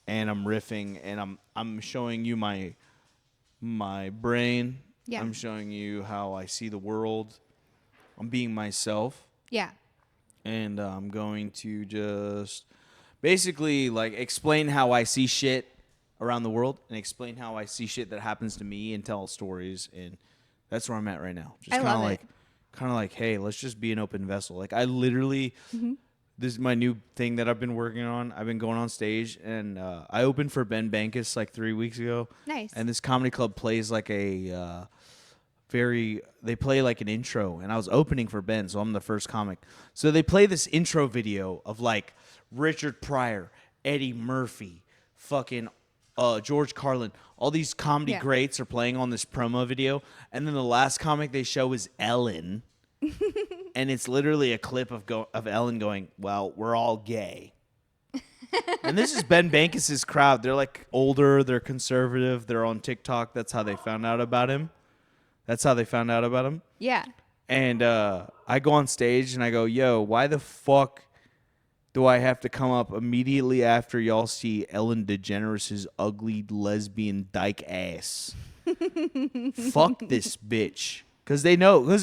and I'm riffing and I'm showing you my brain. Yeah. I'm showing you how I see the world. I'm being myself. Yeah. And I'm going to just basically like explain how I see shit around the world and explain how I see shit that happens to me and tell stories. And that's where I'm at right now. Just kind of like, hey, let's just be an open vessel. Like I literally, this is my new thing that I've been working on. I've been going on stage, and I opened for Ben Bankus like 3 weeks ago. Nice. And this comedy club plays like a they play like an intro, and I was opening for Ben, so I'm the first comic. So they play this intro video of like Richard Pryor, Eddie Murphy, fucking George Carlin. All these comedy greats are playing on this promo video, and then the last comic they show is Ellen. And it's literally a clip of Ellen going, well, we're all gay. And this is Ben Bankus' crowd. They're like older, they're conservative, they're on TikTok. That's how they found out about him. Yeah. And I go on stage and I go, yo, why the fuck do I have to come up immediately after y'all see Ellen DeGeneres' ugly lesbian dyke ass? Fuck this bitch. Because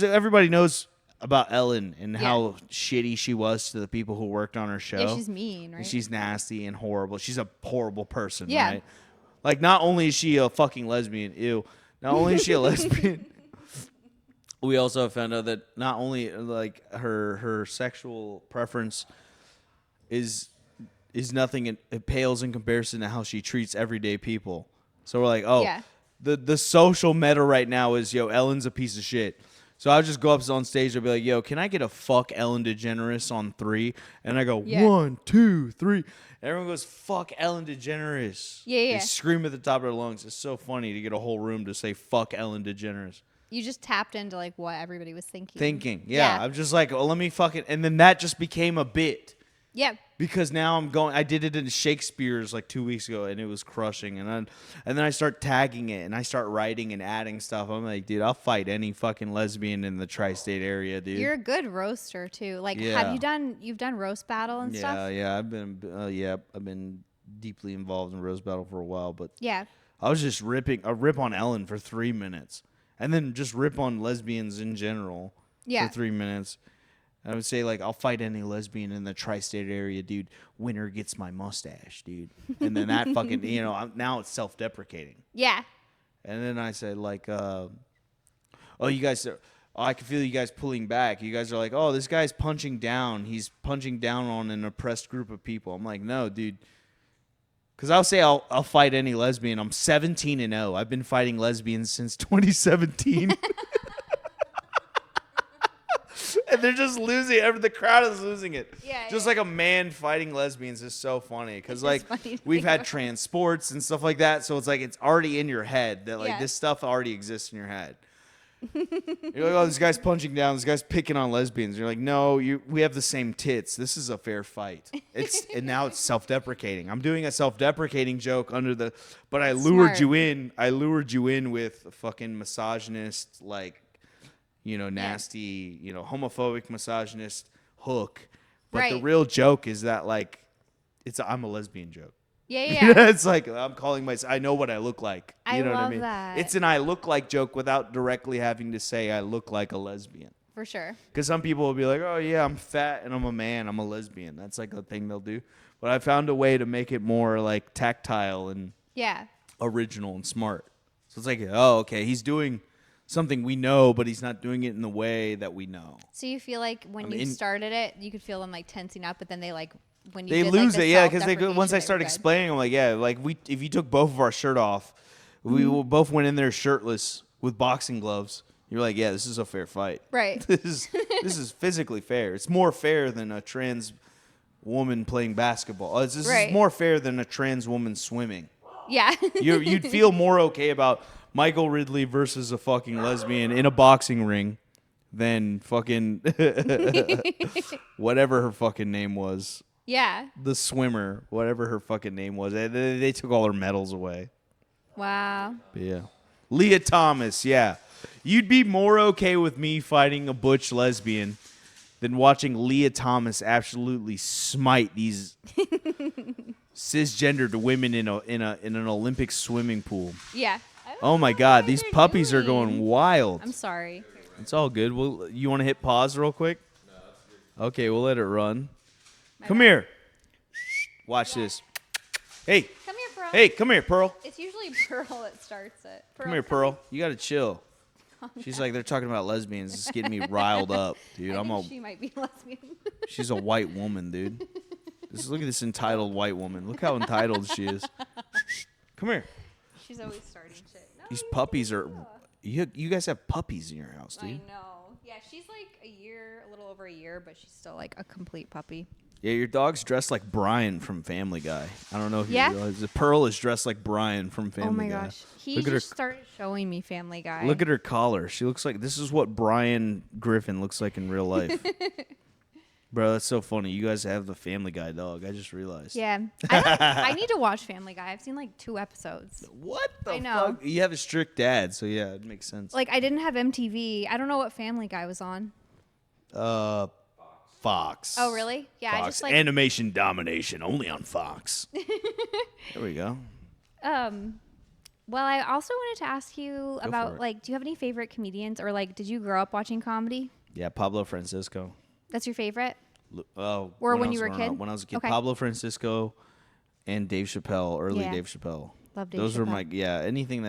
everybody knows about Ellen and how shitty she was to the people who worked on her show. Yeah, she's mean, right? And she's nasty and horrible. She's a horrible person, yeah. right? Like, not only is she a fucking lesbian, not only is she a lesbian, we also found out that not only, like, her sexual preference is nothing, it pales in comparison to how she treats everyday people. So we're like, the social meta right now is, Ellen's a piece of shit. So I'll just go up on stage and be like, yo, can I get a fuck Ellen DeGeneres on 3? And I go, 1, 2, 3. Everyone goes, fuck Ellen DeGeneres. Yeah. They scream at the top of their lungs. It's so funny to get a whole room to say, fuck Ellen DeGeneres. You just tapped into, like, what everybody was thinking. Yeah. I'm just like, well, let me fucking... And then that just became a bit. Yeah. Because now I did it in Shakespeare's like 2 weeks ago, and it was crushing. And then I start tagging it, and I start writing and adding stuff. I'm like, dude, I'll fight any fucking lesbian in the tri-state area, dude. You're a good roaster too. Like, you've done roast battle and stuff? Yeah, I've been deeply involved in roast battle for a while, but yeah, I was just rip on Ellen for 3 minutes, and then just rip on lesbians in general for 3 minutes. I would say, like, I'll fight any lesbian in the tri-state area, dude. Winner gets my mustache, dude. And then that fucking, now it's self-deprecating. Yeah. And then I said, like, you guys, I can feel you guys pulling back. You guys are like, oh, this guy's punching down. He's punching down on an oppressed group of people. I'm like, no, dude. Because I'll say I'll fight any lesbian. I'm 17-0. I've been fighting lesbians since 2017. And they're just losing it. The crowd is losing it. Yeah, just like a man fighting lesbians is so funny. Because, like, we've had trans sports and stuff like that. So it's like it's already in your head that, like, this stuff already exists in your head. You're like, oh, this guy's punching down. This guy's picking on lesbians. You're like, no, we have the same tits. This is a fair fight. And now it's self-deprecating. I'm doing a self-deprecating joke but I lured you in. I lured you in with a fucking misogynist, like, nasty, homophobic, misogynist hook. But the real joke is that, like, I'm a lesbian joke. Yeah. It's like, I'm calling myself, I know what I look like. You know what I mean? That. It's an I look like joke without directly having to say I look like a lesbian. For sure. Because some people will be like, oh, yeah, I'm fat and I'm a man. I'm a lesbian. That's like a thing they'll do. But I found a way to make it more, like, tactile and original and smart. So it's like, oh, okay, he's doing something we know, but he's not doing it in the way that we know. So you feel like when you started it, you could feel them, like, tensing up, but then they, like, when you they did, lose like, it, because once I start explaining, I'm like, if you took both of our shirt off, we both went in there shirtless with boxing gloves. You're like, yeah, this is a fair fight. Right. This is physically fair. It's more fair than a trans woman playing basketball. This is more fair than a trans woman swimming. Yeah. You'd feel more okay about Michael Ridley versus a fucking lesbian in a boxing ring than fucking whatever her fucking name was. Yeah. The swimmer, whatever her fucking name was. They took all her medals away. Wow. But yeah. Leah Thomas, yeah. You'd be more okay with me fighting a butch lesbian than watching Leah Thomas absolutely smite these cisgendered women in an Olympic swimming pool. Yeah. Oh my God, these puppies are going wild. I'm sorry. It's all good. Well, you want to hit pause real quick? No, that's good. Okay, we'll let it run. Come here. Watch this. Hey. Come here, bro. Hey, come here, Pearl. It's usually Pearl that starts it. Come here, Pearl. You gotta chill. She's like, they're talking about lesbians. It's getting me riled up, dude. I think she might be lesbian. She's a white woman, dude. Look at this entitled white woman. Look how entitled she is. Come here. She's always starting shit. No, These puppies are. You guys have puppies in your house, dude. I know. Yeah, she's like a little over a year, but she's still like a complete puppy. Yeah, your dog's dressed like Brian from Family Guy. I don't know if Yeah? you realize. Pearl is dressed like Brian from Family Guy. Oh my gosh. He just started showing me Family Guy. Look at her collar. She looks like, this is what Brian Griffin looks like in real life. Bro, that's so funny. You guys have the Family Guy dog. I just realized. Yeah. I need to watch Family Guy. I've seen like 2 episodes. What the I know. fuck? You have a strict dad, so yeah, it makes sense. Like, I didn't have MTV. I don't know what Family Guy was on. Fox. Oh, really? Yeah, Fox. I just like... Animation domination, only on Fox. There we go. Well, I also wanted to ask you about, like, do you have any favorite comedians? Or, like, did you grow up watching comedy? Yeah, Pablo Francisco. That's your favorite? Oh, or when you were a kid? When I was a kid, Okay. Pablo Francisco and Dave Chappelle, early Yeah. Dave Chappelle. Love Dave Those were Chappelle. my anything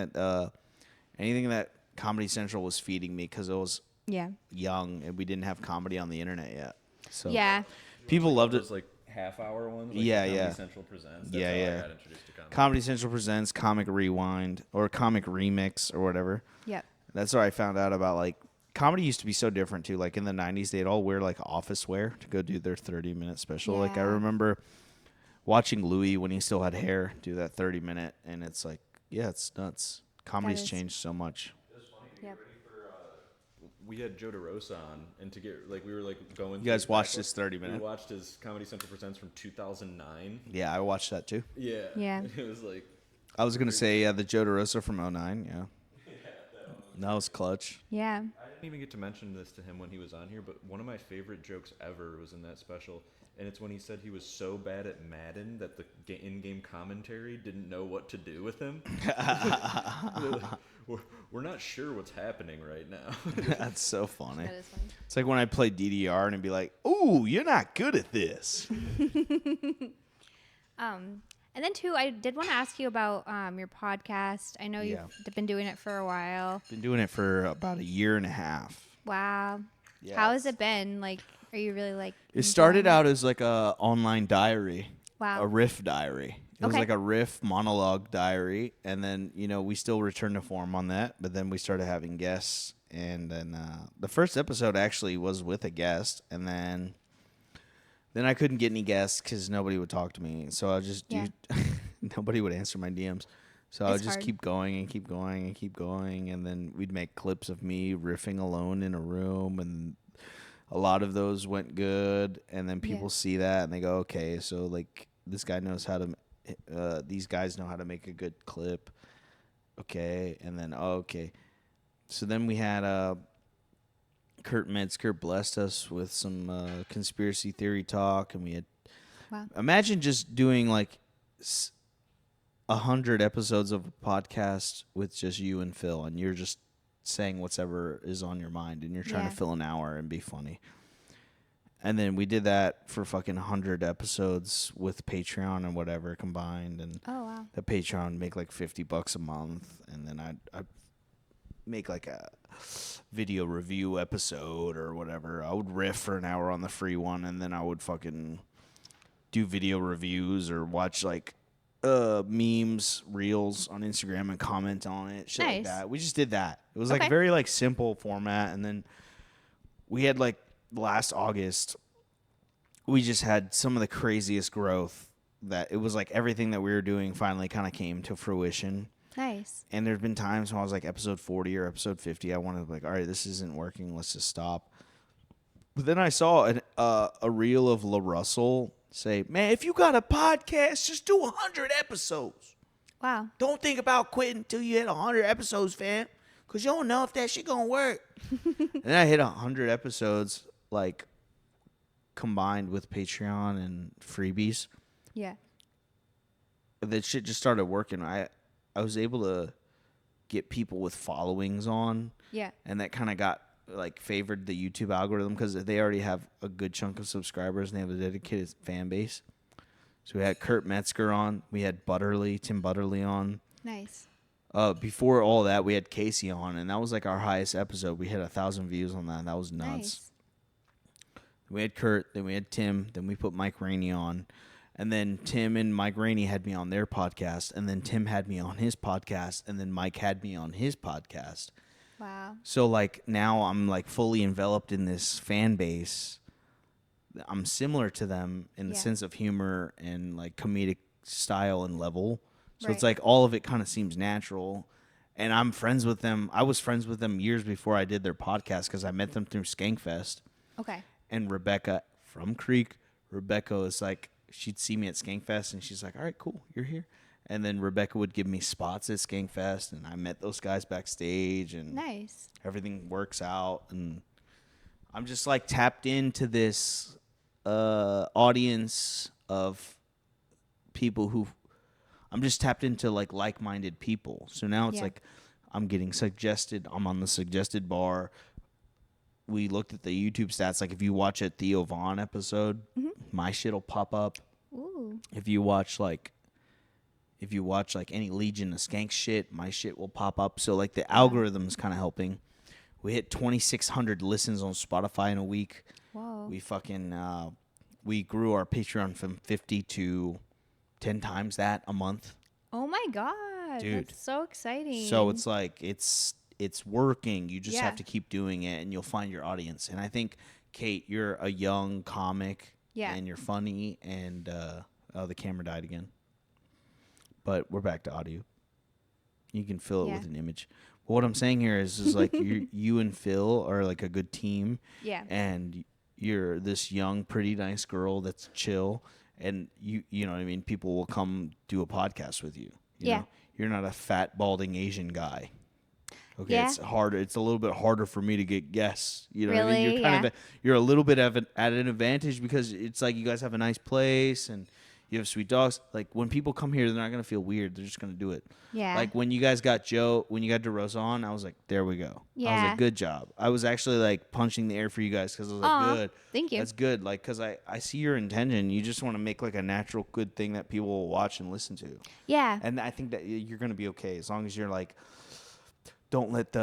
that Comedy Central was feeding me because I was Yeah. young and we didn't have comedy on the internet yet. So Yeah. people loved it. Those like half-hour ones. Like Yeah, Comedy yeah. Central presents. That's Yeah, how yeah. I got introduced to comedy. Comedy Central presents Comic Rewind or Comic Remix or whatever. Yep. That's where I found out about like comedy used to be so different too. Like in the 90s, they'd all wear like office wear to go do their 30-minute special. Like I Yeah. remember watching Louis when he still had hair do that 30-minute, and it's like, yeah, it's nuts. Comedy's is. changed so much. Yep. We had Joe DeRosa on, and to get like we were like going. You guys through watched backlog. this 30-minute? We watched his Comedy Central presents from 2009. Yeah, I watched that too. Yeah. Yeah. It was like I was gonna say the Joe DeRosa from 09. Yeah, that was clutch. Yeah. I didn't even get to mention this to him when he was on here, but one of my favorite jokes ever was in that special, and it's when he said he was so bad at Madden that the in-game commentary didn't know what to do with him. They're like, we're not sure what's happening right now. That's so funny. That is funny. It's like when I play DDR and it'd be like, "Ooh, you're not good at this." And then too, I did want to ask you about your podcast. I know you've been doing it for a while. Been doing it for about a year and a half. Wow. Yeah, How has it been? Like, are you really like? It started enjoying out as like a online diary, Wow. a riff diary. It was Okay. like a riff monologue diary, and then we still returned to form on that. But then we started having guests, and then the first episode actually was with a guest, and then I couldn't get any guests because nobody would talk to me. So I just nobody would answer my DMs. So I would It's just hard. keep going and keep going and keep going, and then we'd make clips of me riffing alone in a room, and a lot of those went good. And then people see that and they go, okay, so like this guy knows how to. These guys know how to make a good clip. Okay, and then okay, so then we had Kurt Metzger blessed us with some conspiracy theory talk, and we had. Wow. Imagine just doing like 100 episodes of a podcast with just you and Phil, and you're just saying whatever is on your mind, and you're trying to fill an hour and be funny. And then we did that for fucking 100 episodes with Patreon and whatever combined, and Oh wow. the Patreon would make like $50 a month, and then I'd make like a video review episode or whatever. I would riff for an hour on the free one, and then I would fucking do video reviews or watch like memes, reels on Instagram and comment on it, shit like Nice. that. We just did that. It was like Okay. very like simple format, and then we had like last August, we just had some of the craziest growth that it was like everything that we were doing finally kind of came to fruition. Nice. And there's been times when I was like episode 40 or episode 50, I wanted to be like, all right, this isn't working. Let's just stop. But then I saw a reel of La Russell say, man, if you got a podcast, just do 100 episodes. Wow. Don't think about quitting until you hit 100 episodes, fam, because you don't know if that shit going to work. And then I hit 100 episodes, like, combined with Patreon and freebies. Yeah. That shit just started working. I was able to get people with followings on, Yeah. and that kind of got like favored the YouTube algorithm because they already have a good chunk of subscribers and they have a dedicated fan base. So we had Kurt Metzger on. We had Tim Butterly on. Nice. Before all that, we had Casey on, and that was like our highest episode. We had 1,000 views on that. That was nuts. Nice. We had Kurt, then we had Tim, then we put Mike Rainey on. And then Tim and Mike Rainey had me on their podcast, and then Tim had me on his podcast, and then Mike had me on his podcast. Wow. So, like, now I'm, like, fully enveloped in this fan base. I'm similar to them in the sense of humor and, like, comedic style and level. So it's like all of it kind of seems natural. And I'm friends with them. I was friends with them years before I did their podcast because I met them through Skankfest. Okay. And Rebecca from Creek, Rebecca is like, she'd see me at Skankfest, and she's like, all right, cool, you're here. And then Rebecca would give me spots at Skankfest, and I met those guys backstage, and nice. Everything works out. And I'm just, like, tapped into this audience of people who I'm just tapped into, like, like-minded people. So now it's like I'm getting suggested. I'm on the suggested bar. We looked at the YouTube stats. Like, if you watch a Theo Vaughn episode, my shit will pop up. Ooh. If you watch any Legion of Skank shit, my shit will pop up. So, like, the algorithm's kind of helping. We hit 2,600 listens on Spotify in a week. Whoa. We fucking we grew our Patreon from 50 to 10 times that a month. Oh my god, dude, that's so exciting. So it's like it's working. You just have to keep doing it, and you'll find your audience. And I think, Kait, you're a young comic, and you're funny. And the camera died again, but we're back to audio. You can fill it with an image. But what I'm saying here is like you and Phil are like a good team. Yeah. And you're this young, pretty nice girl that's chill. And you know what I mean? People will come do a podcast with you. You know? You're not a fat, balding Asian guy. Okay, it's harder. It's a little bit harder for me to get guests. You know what I mean? You're kind of you're a little bit at an advantage because it's like you guys have a nice place and you have sweet dogs. Like when people come here, they're not gonna feel weird. They're just gonna do it. Yeah. Like when you guys got when you got DeRosa on, I was like, there we go. Yeah. I was like, good job. I was actually like punching the air for you guys because I was like, good. Thank you. That's good. Like because I see your intention. You just want to make like a natural good thing that people will watch and listen to. Yeah. And I think that you're gonna be okay as long as you're like, don't let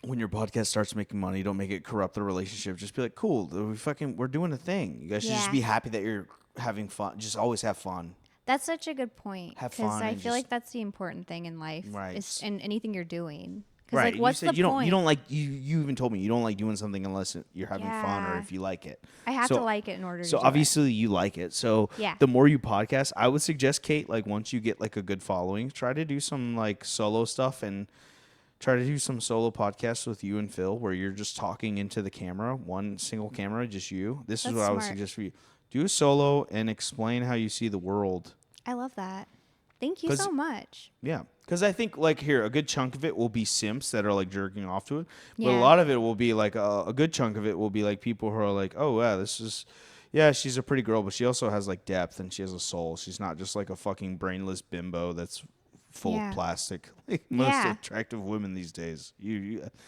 when your podcast starts making money, don't make it corrupt the relationship. Just be like, cool, we're doing a thing. You guys should just be happy that you're having fun. Just always have fun. That's such a good point. Have fun. Because I feel like that's the important thing in life. Right. In anything you're doing. Right. Like, what's the point? You don't like, you even told me you don't like doing something unless you're having fun or if you like it. I have to like it in order to do it. So obviously you like it. So the more you podcast, I would suggest, Kait, like once you get like a good following, try to do some like solo stuff and try to do some solo podcasts with you and Phil where you're just talking into the camera, one single camera, just you. This is what I would suggest for you. Do a solo and explain how you see the world. I love that. Thank you so much. Yeah. Because I think, like, here, a good chunk of it will be simps that are, like, jerking off to it. But a lot of it will be, like, a good chunk of it will be, like, people who are like, oh, wow, she's a pretty girl, but she also has, like, depth and she has a soul. She's not just, like, a fucking brainless bimbo that's full of plastic. Like most attractive women these days.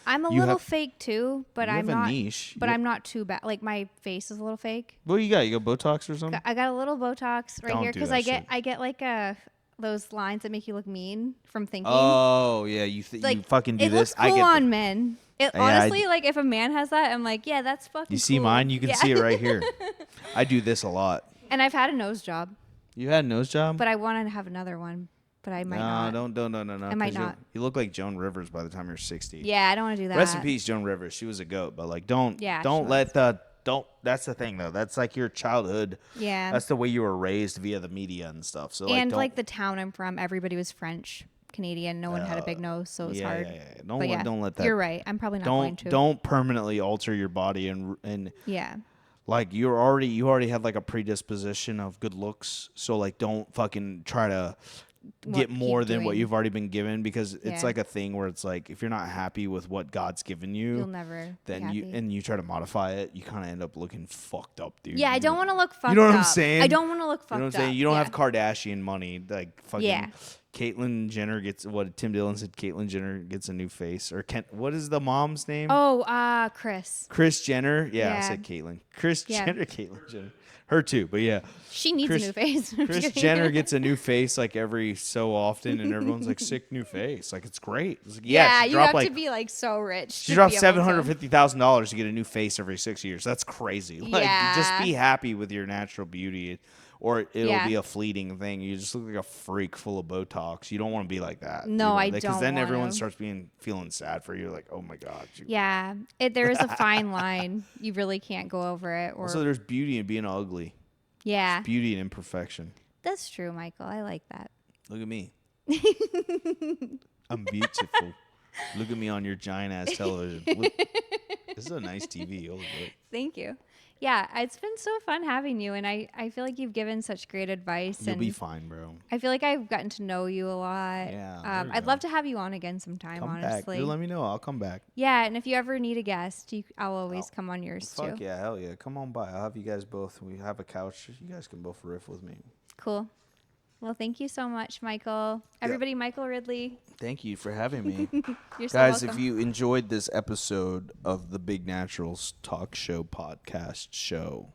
I'm a little fake too, but I'm not. Niche. But I'm not too bad. Like my face is a little fake. What do you got? You got Botox or something? I got a little Botox right here because I get like those lines that make you look mean from thinking. Oh yeah, you fucking do this. It looks cool on men. Honestly, like if a man has that, I'm like, yeah, that's fucking. You see mine? You can see it right here. I do this a lot. And I've had a nose job. You had a nose job? But I want to have another one. But I might not. No. I might not. You look like Joan Rivers by the time you're 60. Yeah, I don't want to do that. Rest in peace, Joan Rivers. She was a goat, but like, don't let that's the thing though. That's like your childhood. Yeah. That's the way you were raised via the media and stuff. So like the town I'm from, everybody was French Canadian. No one had a big nose, so it was hard. Yeah. Don't let that. You're right. I'm probably not going to. Don't permanently alter your body and yeah. Like you already had like a predisposition of good looks, so like don't fucking try to get more than what you've already been given because it's like a thing where it's like if you're not happy with what God's given you'll never then you try to modify it, you kind of end up looking fucked up, dude. Yeah, I don't want to look fucked up. You know what I'm saying? I don't want to look fucked up. You know what I'm saying? You don't have Kardashian money, like fucking Caitlyn Jenner gets what Tim Dillon said. Caitlyn Jenner gets a new face, or what is the mom's name? Oh, Chris. Kris Jenner. Yeah, I Yeah. said Caitlyn. Kris Yeah. Jenner. Caitlyn Jenner. Her too, but yeah. She needs Kris- a new face. I'm Kris kidding. Jenner gets a new face like every so often, and everyone's like, "Sick new face." Like it's great. It's like, Yeah, she you dropped have like to be like so rich. she to dropped be able to- $750,000 to get a new face every 6 years. That's crazy. Like, just Yeah. be happy with your natural beauty, or it'll Yeah. be a fleeting thing. You just look like a freak full of Botox. You don't want to be like that. No, I Because don't then everyone wanna. starts feeling sad for you. Like, oh my god. Yeah, there is a fine line. You really can't go over it. Or Also, there's beauty in being ugly. yeah, Beauty in imperfection. that's true, Michael. I like that. Look at me. I'm beautiful. Look at me on your giant ass television. Look, this is a nice TV. Holy shit. Thank you. Yeah, it's been so fun having you, and I feel like you've given such great advice. You'll and be fine, bro. I feel like I've gotten to know you a lot. Yeah, there we I'd go. love to have you on again sometime, Come honestly. back. You let me know. I'll come back. Yeah, and if you ever need a guest, I'll always Oh, come on yours Fuck too. yeah, hell yeah. Come on by. I'll have you guys both. We have a couch. You guys can both riff with me. Cool. Well, thank you so much, Michael. Everybody, Michael Ridley. Thank you for having me. You're so Guys, welcome. if you enjoyed this episode of the Big Naturals Talk Show podcast show.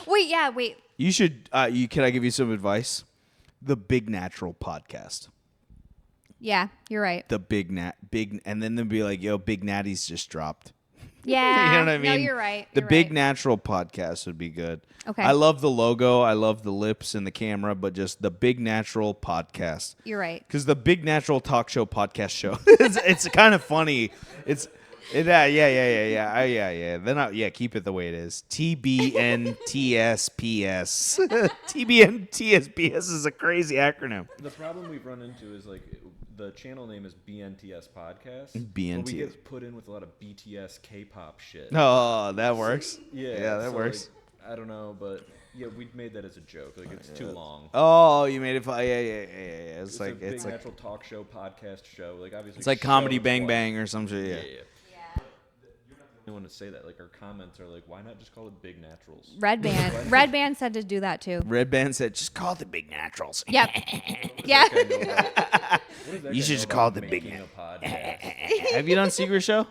Wait. You should can I give you some advice? The Big Natural podcast. Yeah, you're right. The big and then they'll be like, yo, Big Natty's just dropped. Yeah. You know what I mean? No, you're right. The You're Big right. Natural podcast would be good. Okay. I love the logo. I love the lips and the camera, but just the Big Natural podcast. You're right. Because the Big Natural Talk Show podcast show, it's kind of funny. Yeah. Then keep it the way it is. TBNTSPS. TBNTSPS is a crazy acronym. The problem we've run into is like the channel name is BNTS Podcast. BNTS. But we get put in with a lot of BTS K-pop shit. Oh, that works. Yeah, that so, works. Like, I don't know, but yeah, we made that as a joke. Like it's too long. Oh, you made it. Yeah. It's It's like a natural talk show, podcast show. Like obviously, it's like Comedy show is Bang one. Bang or some shit. Yeah. Yeah. You're not the only one to say that. Like our comments are like, why not just call it Big Naturals? Red Band. Red Band said to do that too. Red Band said, just call it the Big Naturals. Yep. Yeah. You should just call it the Big Nat. Have you done Secret Show?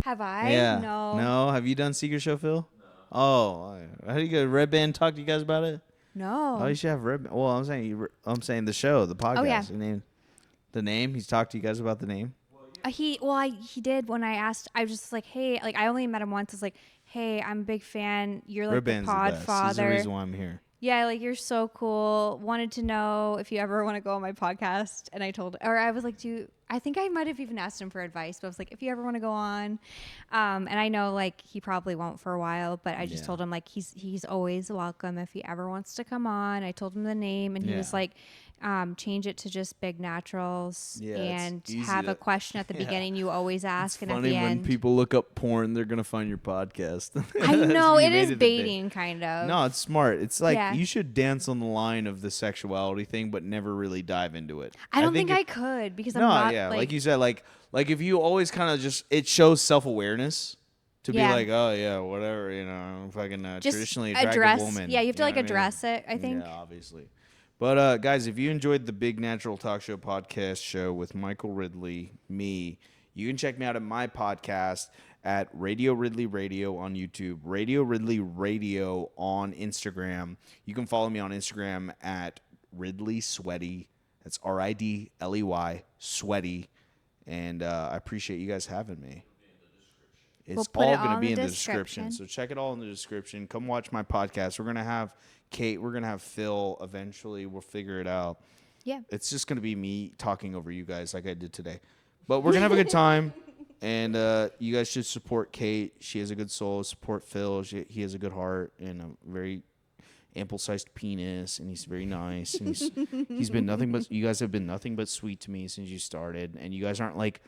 Have I? Yeah. No. No. Have you done Secret Show, Phil? No. Oh, how do you go? Red Band talk to you guys about it? No. Oh, you should have Red Band. Well, I'm saying the show, the podcast. Oh, yeah. The name. He's talked to you guys about the name. He did when I asked. I was just like, hey, like I only met him once. It's like, hey, I'm a big fan. You're like Red the Band's pod the best. father. He's the reason why I'm here. Yeah, like you're so cool. Wanted to know if you ever want to go on my podcast. And I was like, I think I might have even asked him for advice, but I was like, if you ever want to go on. And I know like he probably won't for a while, but I just told him like he's always welcome if he ever wants to come on. I told him the name and he was like, change it to just Big Naturals and have a question at the beginning you always ask and at Funny the when end. people look up porn, they're gonna find your podcast. I know You it made is the big- baiting kind of. No, it's smart. It's like Yeah. you should dance on the line of the sexuality thing, but never really dive into it. I don't think I it- could because I'm No, not yeah, like like you said, like if you always kind of just it shows self-awareness to Yeah. be like, oh yeah, whatever, you know, I'm fucking just traditionally attractive address. woman. Yeah, you have to know like what I mean? address it. I think. Yeah, obviously. But guys, if you enjoyed the Big Natural Talk Show podcast show with Michael Ridley, me, you can check me out at my podcast at Radio Ridley Radio on YouTube, Radio Ridley Radio on Instagram. You can follow me on Instagram at Ridley Sweaty. That's RIDLEY Sweaty. And I appreciate you guys having me. It's We'll put all it going all to be in in the the description. description. So check it all in the description. Come watch my podcast. We're going to have Kait. We're going to have Phil eventually. We'll figure it out. Yeah. It's just going to be me talking over you guys like I did today. But we're going to have a good time. And you guys should support Kait. She has a good soul. Support Phil. He has a good heart and a very ample-sized penis. And he's very nice. And he's been nothing but, you guys have been nothing but sweet to me since you started. And you guys aren't like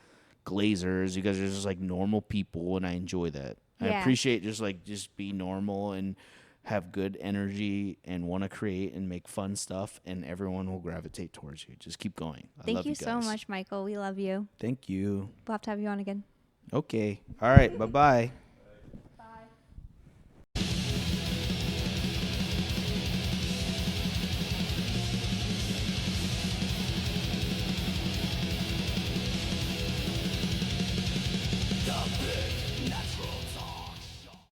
glazers. You guys are just like normal people. And I enjoy that. I Yeah. appreciate just be normal and have good energy and want to create and make fun stuff, and everyone will gravitate towards you. Just keep going. I Thank love you so guys. much, Michael. We love you. Thank you. We'll have to have you on again. Okay. All right. Bye-bye.